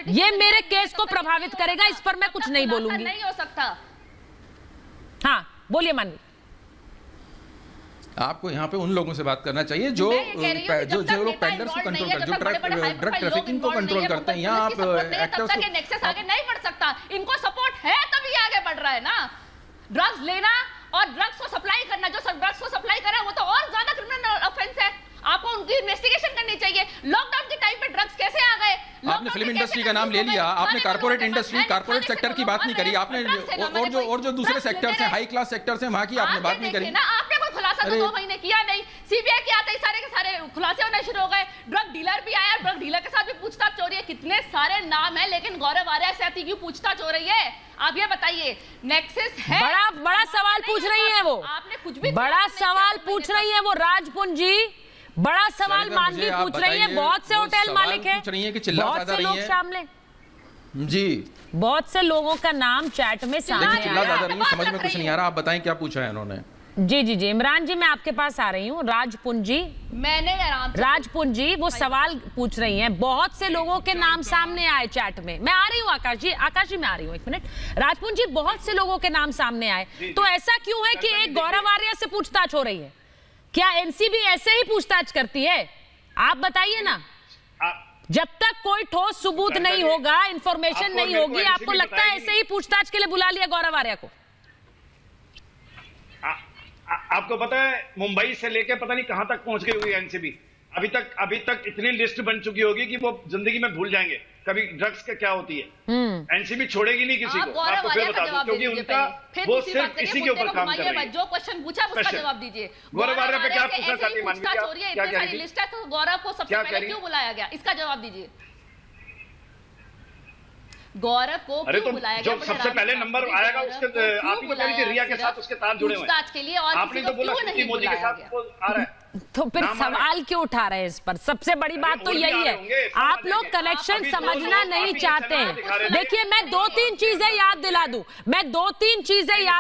ये मेरे केस को प्रभावित करेगा, इस पर मैं कुछ नहीं बोलूंगी। नहीं हो सकता। हाँ बोलिए मानवी। आपको यहाँ पे उन लोगों से बात करना चाहिए जो लोग पैडलर्स को कंट्रोल करते हैं, जो ड्रग ट्रैफिकिंग को कंट्रोल करते हैं। यहाँ आप एक्टर्स को आगे नहीं बढ़ सकता, इनको सपोर्ट है तभी आगे बढ़ रहा है ना। ड्रग्स लेना और ड्रग्स को सप्लाई करना, जो ड्रग्स को सप्लाई कर रहा है वो तो और ज्यादा क्रिमिनल ऑफेंस है। आपको उनकी इन्वेस्टिगेशन करनी चाहिए। लॉकडाउन के टाइम पे ड्रग्स कैसे आ गए? आपने फिल्म इंडस्ट्री का नाम ले लिया, आपने कारपोरेट इंडस्ट्री, कारपोरेट सेक्टर की बात नहीं करी आपने, और जो दूसरे सेक्टर्स हैं, हाई क्लास सेक्टर्स हैं, वहां की आपने बात नहीं करी ना। आपने कोई खुलासा तो 2 महीने किया नहीं, सीबीआई के आते ही सारे के सारे खुलासे होने शुरू हो गए। ड्रग डीलर भी आया, ड्रग डीलर के साथ भी पूछताछ हो रही है। कितने सारे नाम है, लेकिन गौरव आर्या से क्यों पूछताछ हो रही है? आप ये बताइए, नेक्सस है? बड़ा सवाल पूछ रही है वो, आपने कुछ भी बड़ा सवाल पूछ रही है वो राजपुंज जी, बड़ा सवाल मानवी पूछ रही है। बहुत से होटल मालिक हैं, बहुत से लोग शामिल हैं जी, बहुत से लोगों का नाम चैट में सामने चिल्ला ज्यादा आया। रही है, समझ में कुछ नहीं आ रहा। आप बताएं क्या पूछा है इन्होंने। जी जी जी, इमरान जी मैं आपके पास आ रही हूँ। राजपुंज जी, मैंने आराम से राजपुंज जी वो सवाल पूछ रही हैं, बहुत से लोगों के नाम सामने आए चैट में। मैं आ रही हूँ आकाश जी मैं आ रही हूँ, 1 मिनट। राजपुंज जी, बहुत से लोगों के नाम सामने आए, तो ऐसा क्यों है कि एक गौरव आर्या से पूछताछ हो रही है? क्या एनसीबी ऐसे ही पूछताछ करती है? आप बताइए ना। जब तक कोई ठोस सबूत नहीं होगा, इंफॉर्मेशन नहीं होगी, आपको लगता है ऐसे ही पूछताछ के लिए बुला लिया गौरव आर्या को? आपको पता है मुंबई से लेकर पता नहीं कहां तक पहुंच गई होगी एनसीबी। अभी तक इतनी लिस्ट बन चुकी होगी कि वो जिंदगी में भूल जाएंगे कभी ड्रग्स का क्या होती है। एनसीबी छोड़ेगी नहीं किसी को। आपको फिर बता दूं, क्योंकि उनका वो सिर्फ इसी के ऊपर काम कर रही है। जो क्वेश्चन पूछा उसका जवाब दीजिए। गौरव आर्या पे क्या पूछना चाहती मानवी? क्या कह रही लिस्ट है, तो गौरव को सबसे पहले क्यों बुलाया गया, इसका जवाब दीजिए। गौरव को क्यों बुलाया गया? जो सबसे पहले नंबर आएगा उसके, आप ही तो कह रही थी रिया के साथ उसके तार जुड़े हुए हैं के लिए, और आपने तो बोला कि मोदी के साथ वो आ रहा है। तो फिर सवाल क्यों उठा रहे हैं इस पर? सबसे बड़ी बात तो यही है, आप लोग कनेक्शन समझना नहीं चाहते हैं। देखिए, मैं 2-3 चीजें याद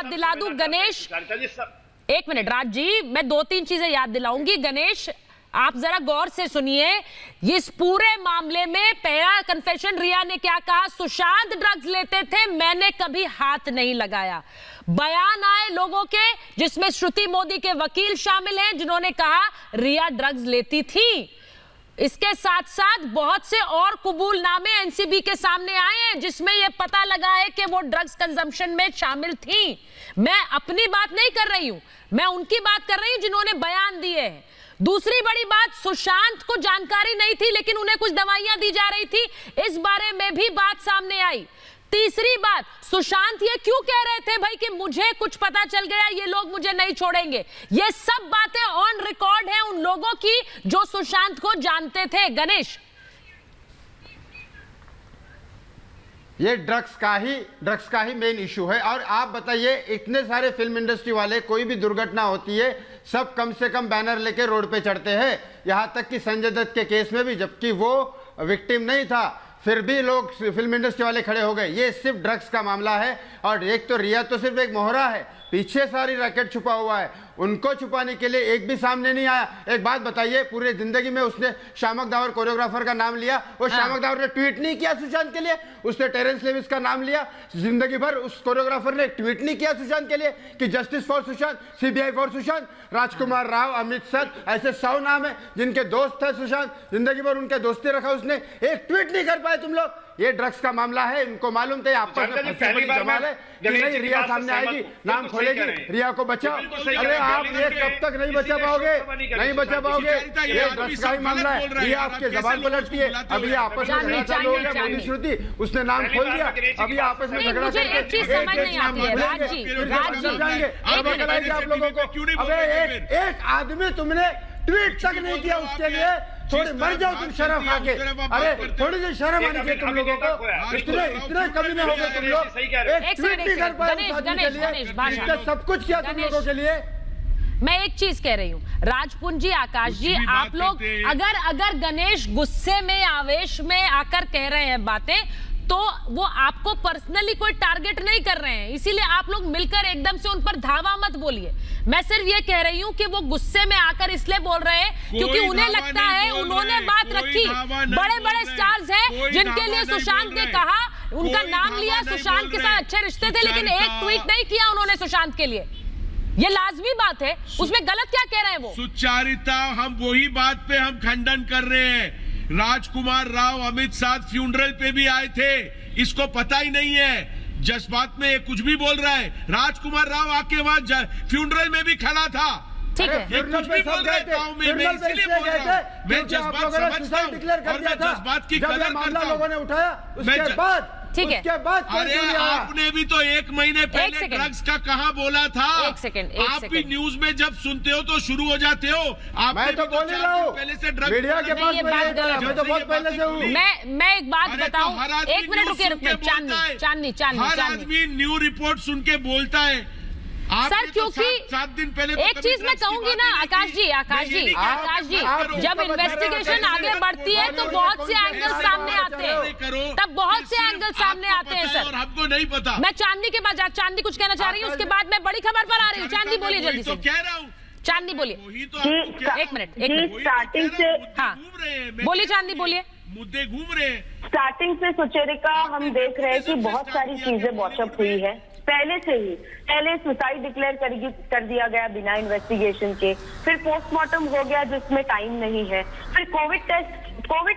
दिला दूं गणेश, 1 मिनट राज जी, मैं 2-3 चीजें याद दिलाऊंगी। गणेश, आप जरा गौर से सुनिए। इस पूरे मामले में पहला कन्फेशन रिया ने क्या कहा? सुशांत ड्रग्स लेते थे, मैंने कभी हाथ नहीं लगाया। बयान आए लोगों के, जिसमें श्रुति मोदी के वकील शामिल हैं, जिन्होंने कहा रिया ड्रग्स लेती थी। इसके साथ साथ बहुत से और कबूलनामे एनसीबी के सामने आए हैं, जिसमें यह पता लगा है कि वो ड्रग्स कंजम्पशन में शामिल थी। मैं अपनी बात नहीं कर रही हूं, मैं उनकी बात कर रही हूं जिन्होंने बयान दिए हैं। दूसरी बड़ी बात, सुशांत को जानकारी नहीं थी, लेकिन उन्हें कुछ दवाइयां दी जा रही थी, इस बारे में भी बात सामने आई। तीसरी बात, सुशांत ये क्यों कह रहे थे भाई कि मुझे कुछ पता चल गया, ये लोग मुझे नहीं छोड़ेंगे? ये सब बातें ऑन रिकॉर्ड हैं उन लोगों की जो सुशांत को जानते थे। गणेश, ये ड्रग्स का ही मेन इशू है। और आप बताइए, इतने सारे फिल्म इंडस्ट्री वाले, कोई भी दुर्घटना होती है सब कम से कम बैनर लेके रोड पे चढ़ते हैं। यहां तक कि संजय दत्त के केस में भी, जबकि वो विक्टिम नहीं था, फिर भी लोग फिल्म इंडस्ट्री वाले खड़े हो गए। ये सिर्फ ड्रग्स का मामला है। और एक तो रिया तो सिर्फ एक मोहरा है, पीछे सारी रैकेट छुपा हुआ है। उनको छुपाने के लिए एक भी सामने नहीं आया। एक बात बताइए, पूरे जिंदगी में उसने शामक दावर कोरियोग्राफर का नाम लिया, वो शामक दावर ने ट्वीट नहीं किया सुशांत के लिए। उसने टेरेंस लेविस का नाम लिया, जिंदगी भर उस कोरियोग्राफर ने ट्वीट नहीं किया सुशांत के लिए कि justice for Sushant, CBI for Sushant. Rajkumar Rao, Amit Sadh, ऐसे 100 नाम है जिनके दोस्त है सुशांत, जिंदगी भर उनके दोस्ती रखा उसने, एक ट्वीट नहीं कर पाए तुम लोग। ये ड्रग्स का मामला है, इनको मालूम था आपस में फंसी बड़ी जमाल है कि नहीं रिया सामने आएगी, नाम खोलेगी, रिया को बचाओ। अरे आप ये कब तक नहीं बचा पाओगे, नहीं बचा पाओगे। ये ड्रग्स का ही मामला है, रिया आपके जबान पर लड़ती है। अभी आपस में झगड़ा चालू हो गया, मोदी श्रुति, उसने नाम खोल दिया, अभी आपस में झगड़ा करके एक नाम बोलेंगे, फिर जाएंगे। अब अकल आएगी आप लोगों को। अबे एक आदमी तुमने ट्वीट तक नहीं किया उसके लिए, थोड़ी मर जाओ तुम शर्म खा के। अरे थोड़ी सी शर्म आनी चाहिए तुम लोगों को। इतने कभी नहीं हो गए तुम लोग, एक ट्वीट नहीं कर पाए उस आदमी के लिए, इसने सब कुछ किया तुम लोगों के लिए। मैं एक चीज कह रही हूँ, राजपुंज जी, आकाश जी, आप लोग अगर गणेश गुस्से में, आवेश में आकर कह रहे हैं बातें, तो वो आपको पर्सनली कोई टारगेट नहीं कर रहे हैं, इसीलिए आप लोग मिलकर एकदम से उन पर धावा मत बोलिए। मैं सिर्फ ये कह रही हूँ कि वो गुस्से में आकर इसलिए बोल रहे हैं क्योंकि उन्हें लगता है, उन्होंने बात रखी, बड़े बड़े स्टार्स हैं जिनके लिए सुशांत ने कहा, उनका नाम लिया, सुशांत के साथ अच्छे रिश्ते थे, लेकिन एक ट्वीट नहीं किया उन्होंने सुशांत के लिए। ये लाजमी बात है, उसमें गलत क्या कह रहे हैं वो? सुचारिता, हम वही बात पे हम खंडन कर रहे हैं। राजकुमार राव अमित शाह फ्यूनरल पे भी आए थे, इसको पता ही नहीं है। जज्बात में ये कुछ भी बोल रहा है। राजकुमार राव आके वहां फ्यूनरल में भी खड़ा था। ठीक है, ये कुछ भी बोल रहे गाँव में, मैं इसलिए बोल रहा हूं, मैं जज्बात समझता हूं और मैं जज्बात की कदर करता हूं। लोगों ने उठाया उसके बाद, ठीक है, उसके बाद अरे आपने भी तो 1 महीने पहले ड्रग्स का कहाँ बोला था। एक सेकंड आप भी न्यूज में जब सुनते हो तो शुरू हो जाते हो। आप मैं तो बोल रहा हूँ पहले से ड्रग्स मीडिया के पास मैं तो बहुत पहले से हूँ। मैं एक बात बताऊं, एक मिनट रुकिए, चांदनी हर आदमी न्यू रिपोर्ट सुन के बोलता है। सर क्योंकि 7 दिन पहले एक चीज मैं कहूंगी ना आकाश जी, जब इन्वेस्टिगेशन आगे बढ़ती है तो बहुत से एंगल सामने आते हैं, तब बहुत से एंगल सामने आते हैं सर। हमको नहीं पता। मैं चांदनी के बाद, चांदनी कुछ कहना चाह रही हूँ, उसके बाद मैं बड़ी खबर पर आ रही हूँ। चांदनी बोलिए जल्दी से। कह रहा हूँ, चांदनी बोलिए, एक मिनट स्टार्टिंग से हाँ बोलिए चांदनी बोलिए। मुद्दे घूम रहे हैं। स्टार्टिंग से सुचरिता हम देख रहे हैं कि बहुत सारी चीजें वॉशअप हुई है पहले से ही। पहले सुसाइड डिक्लेयर कर दिया गया बिना इन्वेस्टिगेशन के, फिर पोस्टमार्टम हो गया जिसमें टाइम नहीं है, फिर कोविड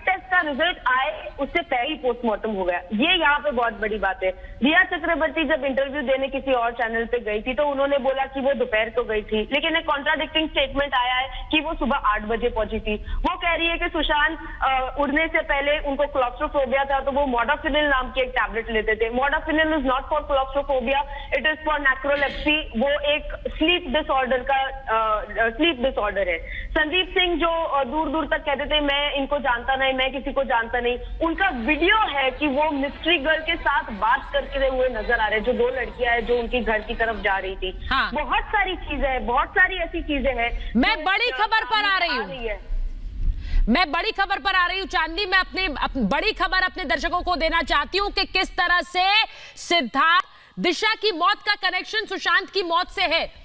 टेस्ट का रिजल्ट आए उससे पहले ही पोस्टमार्टम हो गया। ये यहाँ पे बहुत बड़ी बात है। रिया चक्रवर्ती जब इंटरव्यू देने किसी और चैनल पे गई थी तो उन्होंने बोला कि वो दोपहर को गई थी, लेकिन एक कॉन्ट्राडिक्टिंग स्टेटमेंट आया है कि वो सुबह 8 बजे पहुंची थी। वो कह रही है कि सुशांत उड़ने से पहले उनको क्लॉस्ट्रोफोबिया था तो वो मॉडाफिनिल नाम की एक टैबलेट लेते थे। Modafinil is not for claustrophobia, it is for narcolepsy. वो एक स्लीप डिसऑर्डर है। संदीप सिंह जो दूर दूर तक कहते थे मैं इनको जानता नहीं, मैं किसी को जानता नहीं, उनका वीडियो है कि वो मिस्ट्री गर्ल के साथ बात करते हुए नजर आ रहे हैं, जो 2 लड़कियां हैं जो उनकी घर की तरफ जा रही थी। हाँ। बहुत सारी चीजें हैं, बहुत सारी ऐसी चीजें हैं। मैं बड़ी खबर पर आ रही हूँ, मैं बड़ी खबर पर आ रही हूँ चांदी। मैं अपनी बड़ी खबर अपने दर्शकों को देना चाहती हूँ कि किस तरह से सिद्धार्थ दिशा की मौत का कनेक्शन सुशांत की मौत से है।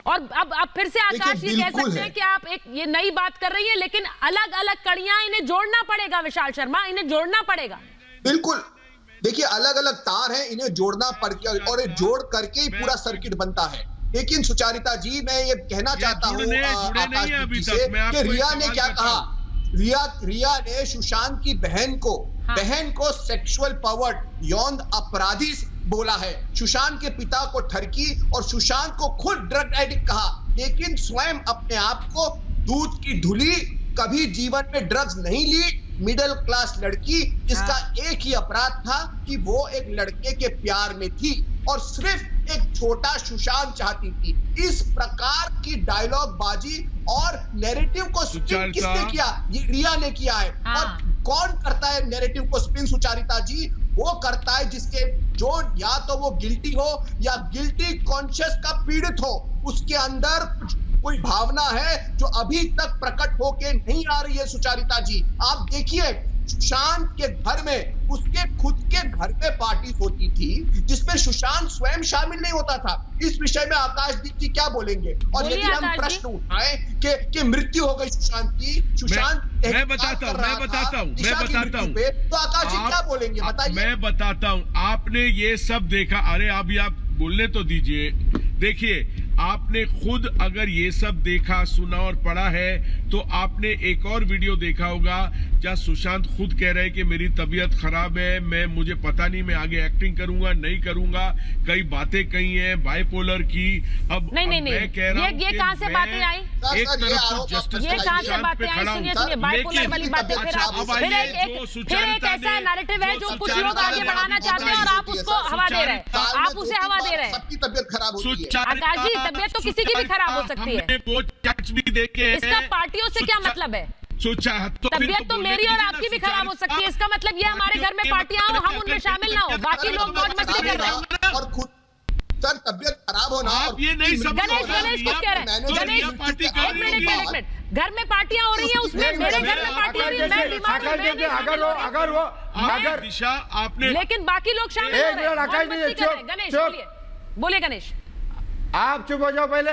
और अब फिर से आकाश ये कह सकते हैं कि आप एक ये नई बात कर रही है, लेकिन अलग अलग कड़ियां इन्हें जोड़ना पड़ेगा। विशाल शर्मा, इन्हें जोड़ना पड़ेगा। बिल्कुल, देखिए अलग अलग तार हैं, इन्हें जोड़ना पड़ेगा और ये जोड़ करके ही पूरा सर्किट बनता है। लेकिन सुचारिता जी, मैं ये कहना चाहता हूँ आकाश जी से कि रिया ने क्या कहा। रिया ने सुशांत की बहन को सेक्सुअल पर्वर्ट, यौन अपराधी बोला है। सुशांत के पिता को ठरकी और सुशांत को खुद ड्रग एडिक्ट कहा, लेकिन स्वयं अपने आप को दूध की धुली, कभी जीवन में ड्रग्स नहीं ली, मिडिल क्लास लड़की जिसका एक ही अपराध था कि वो एक लड़के के प्यार में थी और सिर्फ एक छोटा सुशांत चाहती थी। इस प्रकार की डायलॉग बाजी और नैरेटिव को स्पिन किसने किया? ये रिया ने किया है। और कौन करता है नैरेटिव को स्पिन सुचारिता जी? वो करता है जो या तो वो गिल्टी हो या गिल्टी कॉन्शियस का पीड़ित हो, उसके अंदर कोई भावना है जो अभी तक प्रकट होके नहीं आ रही है। सुचारिता जी, आप देखिए सुशांत के घर में, उसके खुद के घर में पार्टी होती थी जिसमें सुशांत स्वयं शामिल नहीं होता था। इस विषय में आकाशदीप जी क्या बोलेंगे? और यदि हम प्रश्न उठाएं कि मृत्यु हो गई सुशांत की, सुशांत मैं बताता हूँ तो आकाश जी क्या बोलेंगे बताइए? मैं बताता हूँ, आपने ये सब देखा। अरे अभी आप बोलने तो दीजिए। देखिए, आपने खुद अगर ये सब देखा, सुना और पढ़ा है तो आपने एक और वीडियो देखा होगा जहाँ सुशांत खुद कह रहे हैं कि मेरी तबीयत खराब है, मुझे पता नहीं मैं आगे एक्टिंग करूंगा नहीं करूंगा, कई बातें कही हैं बाइपोलर की। अब नहीं मैं कह रहा हूं ये कहां से बातें आई? एक तरफ तो जस्टिस ये कहां से बातें आई? सुनिए बाइपोलर वाली बातें। फिर एक ऐसा नैरेटिव है जो कुछ लोग आगे बढ़ाना चाहते हैं और आप उसको हवा दे रहे हैं, आप उसे हवा दे रहे हैं। सबकी तबीयत खराब होती है आकाश जी, तबीयत तो किसी की भी खराब हो सकती है। वो चैट्स भी देखे, इसका पार्टियों से क्या मतलब है? तबीयत तो मेरी और आपकी भी खराब हो सकती है। इसका मतलब ये हमारे घर में पार्टियां हो, हम उनमें शामिल ना हो, बाकी लोग मौज मस्ती कर रहे हैं। और खुद सर तबीयत खराब होना, आप ये नहीं समझ। गणेश कुछ कह रहे हैं। गणेश एक मिनट, घर में पार्टियां हो रही हैं, उसमें मेरे घर में पार्टी हो रही है, मैं बीमार हूं, अगर दिशा आपने, लेकिन बाकी लोग शामिल हो रहे हैं। गणेश बोलिए। गणेश आप चुप हो जाओ पहले।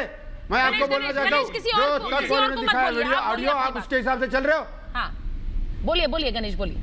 मैं आपको बोलना चाहता हूँ, जो तक उन्होंने दिखाया वीडियो ऑडियो, आप उसके हिसाब से चल रहे हो। हाँ बोलिए गणेश बोलिए।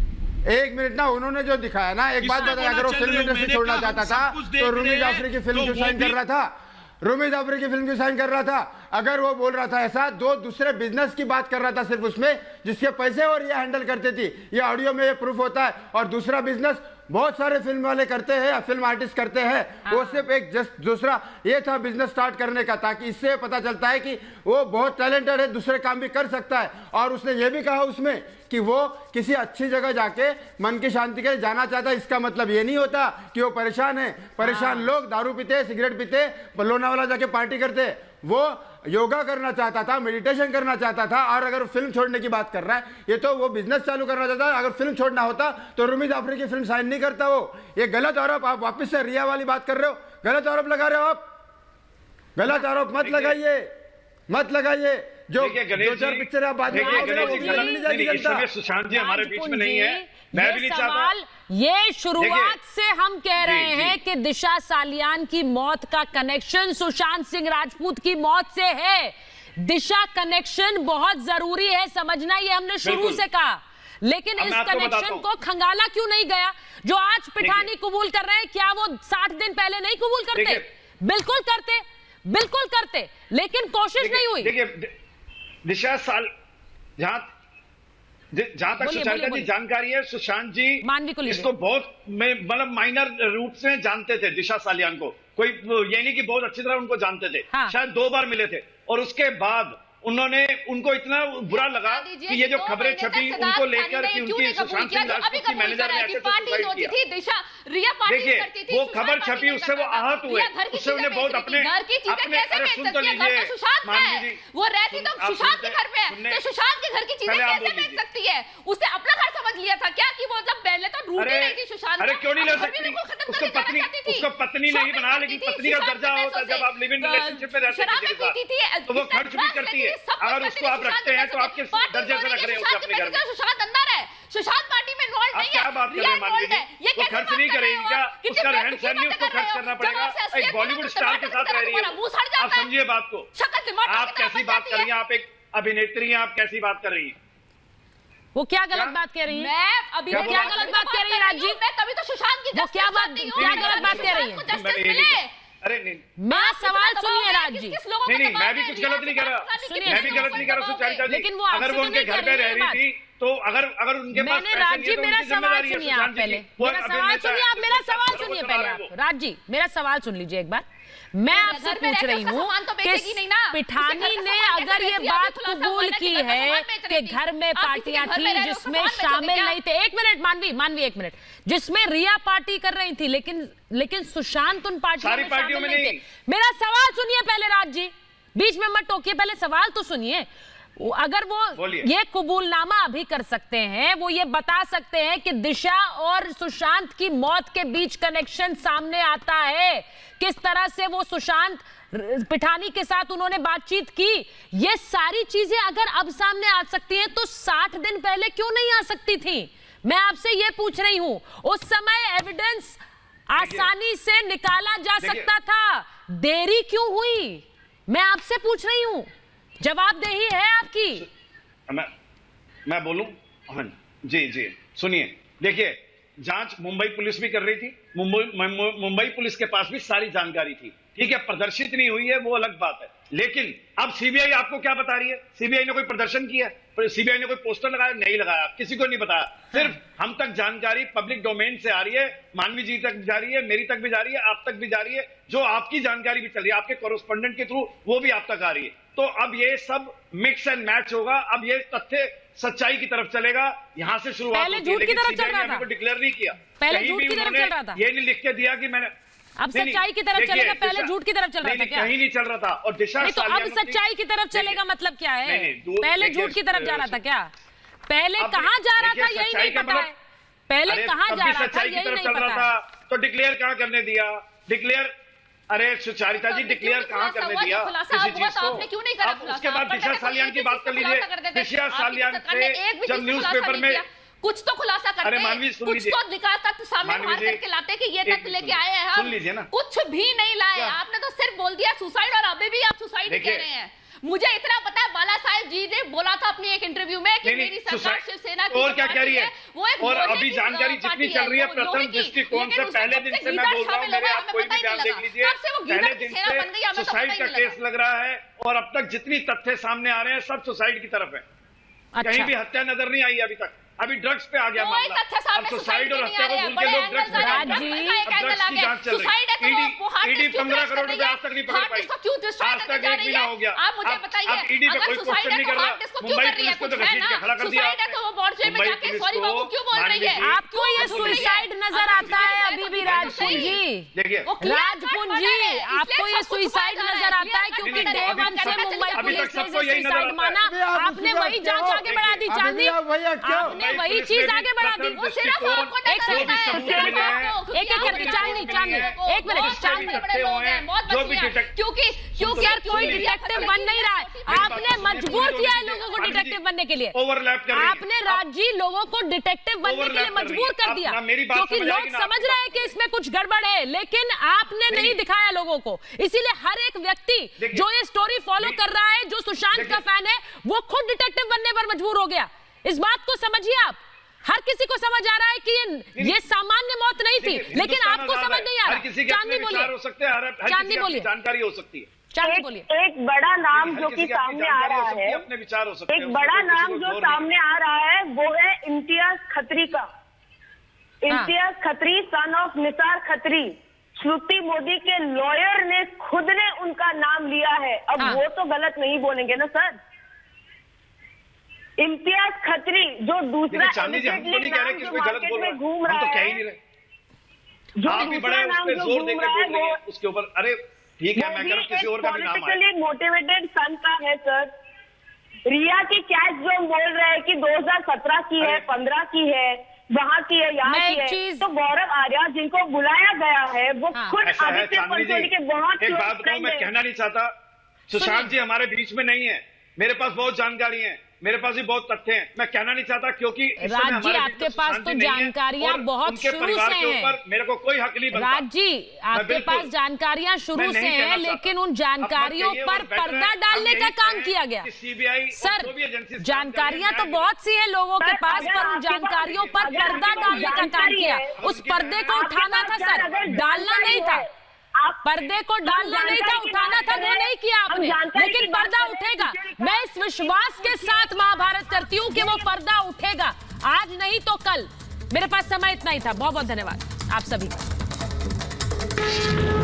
1 मिनट ना, उन्होंने जो दिखाया ना, एक बात बताया, अगर वो फिल्म इंडस्ट्री छोड़ना चाहता था तो रूमी जाफरी की फिल्म क्यों साइन कर रहा था? रूमी जाफरी की फिल्म क्यों साइन कर रहा था? अगर वो बोल रहा था ऐसा, 2 दूसरे बिजनेस की बात कर रहा था सिर्फ उसमें, जिसके पैसे और ये हैंडल करती थी, ये ऑडियो में ये प्रूफ होता है। और दूसरा बिजनेस बहुत सारे फिल्म वाले करते हैं, फिल्म आर्टिस्ट करते हैं। वो सिर्फ एक जस्ट दूसरा ये था बिजनेस स्टार्ट करने का, ताकि इससे पता चलता है कि वो बहुत टैलेंटेड है, दूसरे काम भी कर सकता है। और उसने ये भी कहा उसमें कि वो किसी अच्छी जगह जाके मन की शांति के लिए जाना चाहता है। इसका मतलब ये नहीं होता कि वो परेशान है। परेशान लोग दारू पीते, सिगरेट पीते, लोनावाला जाके पार्टी करते। वो योगा करना चाहता था, मेडिटेशन करना चाहता था। और अगर फिल्म छोड़ने की बात कर रहा है, ये तो वो बिजनेस चालू करना चाहता है। अगर फिल्म छोड़ना होता तो रूमी जाफरी की फिल्म साइन नहीं करता वो। ये गलत आरोप, आप वापस से रिया वाली बात कर रहे हो, गलत आरोप लगा रहे हो आप। गलत आरोप मत लगाइए, मत लगाइए। जो चार पिक्चर आप बाद में सुशांत जी हमारे बीच में नहीं है, मैं भी नहीं चाहता। ये शुरुआत से हम कह रहे हैं कि दिशा सालियान की मौत का कनेक्शन सुशांत सिंह राजपूत की मौत से है। दिशा कनेक्शन बहुत जरूरी है समझना, ये हमने शुरू से कहा। लेकिन इस कनेक्शन को खंगाला क्यों नहीं गया? जो आज पिठानी कबूल कर रहे हैं, क्या वो 60 दिन पहले नहीं कबूल करते? बिल्कुल करते, बिल्कुल करते, लेकिन कोशिश नहीं हुई। देखिए दिशा साल जहां तक सुशांत जी जानकारी है, सुशांत जी इसको बहुत मतलब माइनर रूप से जानते थे। दिशा सालियान को कोई ये नहीं कि बहुत अच्छी तरह उनको जानते थे। शायद 2 बार मिले थे और उसके बाद उनको इतना बुरा लगा कि ये जो खबरें छपी उनको लेकर कि उनकी सुशांत सिंह राजपूत की मैनेजर ने ऐसे सुसाइड किया। देखिए वो खबर छपी, उससे वो आहत हुए, उससे उन्हें बहुत अपने अरे सुन तो लीजिए मानवी जी, वो रहती तो सुशांत के घर पे है, तो सुशांत के घर की चीजें कैसे बेच सकती है? उसने अपना घर समझ लिया था क्या कि वो जब पहले तो ढूंढ रही थी सुशांत? अरे क्यों नहीं ले सकती? उसको पत्नी नहीं बना, लेकिन पत्नी का दर्जा होता है जब आप लिव इन रिलेशनशिप में रहते हैं, तो वो खर्च भी करती है। अगर उसको आप रखते हैं तो आपके दर्जे से रख रहे हैं उसे अपने घर में। सुशांत अंदर है, सुशांत पार्टी में इन्वॉल्व नहीं है। क्या बात कर रहे हैं मानवी जी? वो खर्च नहीं करेगी क्या? उसका रहन सहन नहीं उसको खर्च करना पड़ेगा? एक बॉलीवुड स्टार के साथ रह रही है, आप समझिए बात को। आप कैसी बात कर रही हैं? आप एक अभिनेत्री हैं, आप कैसी बात कर रही हैं? वो क्या गलत बात कह रही है? मैं अभी क्या गलत बात कह रही है राज जी? मैं कभी तो सुशांत की वो क्या गलत बात कह रही है? अरे नहीं, मेरा सवाल सुनिए राज जी। नहीं, मैं भी कुछ गलत नहीं कर रहा, मैं भी गलत नहीं कर रहा सुचारिता जी। लेकिन वो अगर वो उनके घर पे रह रही थी तो अगर उनके पास मैंने राज जी मेरा सवाल सुनिए आप पहले, मेरा सवाल सुनिए आप, मेरा सवाल सुनिए पहले आप। राज जी मेरा सवाल सुन लीजिए एक बार। मैं आपसे पूछ रही हूँ कि पिठानी ने अगर ये बात कबूल की है कि घर में पार्टियां थी जिसमें शामिल नहीं थे, एक मिनट मानवी एक मिनट, जिसमें रिया पार्टी कर रही थी, लेकिन सुशांत उन पार्टियों में शामिल नहीं थे। मेरा सवाल सुनिए पहले राज जी, बीच में मत टोकिए, पहले सवाल तो सुनिए। अगर वो ये कबूलनामा अभी कर सकते हैं, वो ये बता सकते हैं कि दिशा और सुशांत की मौत के बीच कनेक्शन सामने आता है, किस तरह से वो सुशांत पिठानी के साथ उन्होंने बातचीत की, ये सारी चीजें अगर अब सामने आ सकती हैं तो 60 दिन पहले क्यों नहीं आ सकती थी? मैं आपसे ये पूछ रही हूं। उस समय एविडेंस आसानी से निकाला जा सकता था, देरी क्यों हुई? मैं आपसे पूछ रही हूं, जवाबदेही है आपकी। मैं बोलूं? हाँ जी सुनिए, देखिए जांच मुंबई पुलिस भी कर रही थी, मुंबई पुलिस के पास भी सारी जानकारी थी, ठीक है, प्रदर्शित नहीं हुई है वो अलग बात है। लेकिन अब सीबीआई आपको क्या बता रही है? सीबीआई ने कोई प्रदर्शन किया? सीबीआई ने कोई पोस्टर लगाया? नहीं लगाया, किसी को नहीं बताया। सिर्फ हम तक जानकारी पब्लिक डोमेन से आ रही है, मानवी जी तक भी जा रही है, मेरी तक भी जा रही है, आप तक भी जा रही है, जो आपकी जानकारी भी चल रही है आपके कॉरेस्पोंडेंट के थ्रू, वो भी आप तक आ रही है। तो अब ये सब मिक्स एंड मैच होगा, अब ये तथ्य सच्चाई की तरफ चलेगा, यहाँ से शुरुआत होती है। लेकिन सीबीआई ने डिक्लेयर नहीं किया, पहले झूठ की तरफ चल रहा था, ये नहीं लिख के दिया कि मैंने, अब सच्चाई की तरफ चलेगा, पहले झूठ की तरफ चल रहा था क्या? कहीं नहीं चल रहा था। और दिशा नहीं, तो अब सच्चाई की तरफ चलेगा मतलब क्या है? पहले झूठ की तरफ जा रहा था क्या? पहले कहाँ जा रहा था यही नहीं पता है, पहले कहाँ जा रहा था यही नहीं पता है, तो डिक्लेयर कहाँ करने दिया? डिक्लेयर, अरे सुचारिता जी डिक्लेयर कहाँ करने दिया किसी चीज को? अब उसके बाद दिशा सालियान की बात कर लीजिए। दिशा सालियान से जब न्यूज़पेपर में कुछ तो खुलासा करते, अरे मानवी सुन लीजिए, कुछ तो दिखाता तो सामने बाहर करके लाते कि ये तथ्य लेके आए हैं हम, सुन लीजिए ना, कुछ भी नहीं लाए। आपने तो सिर्फ बोल दिया सुसाइड, और अभी भी आप सुसाइड कह रहे हैं। मुझे इतना पता है, बाला साहेब जी ने बोला था अपनी एक इंटरव्यू में कि मेरी सरकार शिवसेना की, और क्या कह रही है, और अभी जानकारी जितनी चल रही है प्रथम दृष्टिकोण से, पहले दिन से मैं बोल रहा हूँ, मेरे आप कोई भी बयान देख लीजिए, पहले दिन से सुसाइड का केस लग रहा है, और अब तक जितनी तथ्य सामने आ रहे हैं सब सुसाइड की तरफ है। कहीं भी हत्या नजर नहीं आई अभी तक। अभी ड्रग्स पे आ गया कोई मामला। तथ्य सामने अब सुसाइड और नहीं हत्या आ रहे को हैं, भूल बड़े के लोग एंगल्स ड्रग्स आ रहे हैं, पे ड्रग्स का एक अब एंगल ड्रग्स आ की गया, जांच चल सुसाइड है रही है। तो वो हार्ड ईडी डिस्क क्यों 15 क्रैश करोड़ कर रही रुपए है? आज तक नहीं पकड़ हार्ड पाई। डिस्क को क्यों डिस्ट्रॉय आज करने तक जा एक रही महीना है? हो गया। आप मुझे बताइए, अब ईडी पे अगर कोई सुसाइड क्वेश्चन है नहीं तो कर रहा। हार्ड डिस्क को क्यों मुंबई कर रही है? पुलिस को तो कुछ है घसीट ना, के खड़ा कर दिया। सुसाइड है तो वो बॉर्डर में मुंबई जाके पुलिस सॉरी को बाबू क्यों बोल रही है? मान लीजिए- आपको ये सुसाइड नजर आता है अभी भी राजपुंज जी? देखिए राजपुंज जी, आपको ये सुसाइड नजर आता है क्योंकि डे वन से मुंबई अभी तक पुलिस ने सबको यही नजर सुसाइड आता माना, है। आपने वही जांच आगे बढ़ा दी। चांदनी, आपने वही चीज आगे बढ़ा दी। वो सिर्फ आपको एक सेकंड, एक एक करके चांदनी, एक मिनट, चांदनी, क्योंकि यार कोई डिटेक्टिव बन नहीं रहा है। आपने मजबूर किया है लोगों को डिटेक्टिव बनने के लिए। ओवरलैप कर रही है। आपने राजी लोगों को डिटेक्टिव बनने के लिए मजबूर कर दिया, क्योंकि लोग समझ रहे हैं कि इसमें कुछ गड़बड़ है, लेकिन आपने नहीं दिखाया लोगों को। इसीलिए हर एक व्यक्ति जो ये स्टोरी फॉलो कर रहा है, जो सुशांत का फैन है, वो खुद डिटेक्टिव बनने पर मजबूर हो गया। इस बात को समझिए आप। हर किसी को समझ आ रहा है कि ये सामान्य मौत नहीं थी, लेकिन आपको समझ नहीं आ रहा। चांदनी बोलिए, हो सकते हैं, चांदनी बोलिए, जानकारी हो सकती है। चांदनी बोलिए। एक बड़ा नाम जो कि सामने आ रहा है, अपने विचार हो सकते हैं, एक बड़ा नाम जो सामने आ रहा है वो है इम्तियाज खत्री का। इम्तियाज खत्री, सन ऑफ निसार खत्री, श्रुति मोदी के लॉयर ने खुद ने उनका नाम लिया है। अब वो तो गलत नहीं बोलेंगे ना सर। इम्तियाज खत्री जो दूसरा चांदी जी, हम तो नहीं कह रहे कि कोई गलत बोल रहा है, घूम हम रहा तो कह ही है, नहीं रहे। जो आप भी बड़े दूसरा उस नाम पे जो जोर घूम देकर रहा है बोल रही वो है उसके ऊपर। अरे ठीक है, मैं कह रहा हूं किसी और का भी नाम आए। पॉलिटिकली मोटिवेटेड सन का है सर। रिया की कैच जो हम बोल रहे हैं कि 2017 की है, 15 की है, वहाँ की है, यहाँ मैं की एक है, चीज- तो गौरव आर्या जिनको बुलाया गया है वो खुद ऐसा है आदित्य चांदनी पंचोली के बहुत जी, एक close बात बताऊं, friend मैं हैं। कहना नहीं चाहता सुशांत जी हमारे बीच में नहीं है। मेरे पास बहुत जानकारी है, मेरे पास भी बहुत तथ्य हैं। मैं कहना नहीं चाहता क्योंकि इस समय राज जी, हमारे बीच आपके में पास सुशांत तो जी नहीं है जानकारियां और बहुत उनके शुरू परिवार से के हैं। ऊपर मेरे को कोई हक नहीं बनता। राज जी, आपके बिल्कुल- पास जानकारियां शुरू मैं से नहीं कहना हैं, चाहता। लेकिन उन अब जानकारियों मत कहिए, पर और better पर्दा है, डालने हम का यही काम कहें किया गया। कि CBI और सर, जो भी एजेंसी जानकारियां तो बहुत सी हैं लोगों के सर, पास, अगर पर उन आपके पास- जानकारियों पर अगर पर्दा आपके पास डालने का काम जानकारी किया। है, उस पर्दे को आपके उठाना था पास सर, अगर डालना नहीं था। जानकारी है, आप पर्दे को डालना नहीं था, उठाना था, वो नहीं किया आपने, लेकिन पर्दा उठेगा। मैं इस विश्वास के साथ महाभारत करती हूँ कि वो पर्दा उठेगा, आज नहीं तो कल। मेरे पास समय इतना ही था। बहुत बहुत धन्यवाद आप सभी का।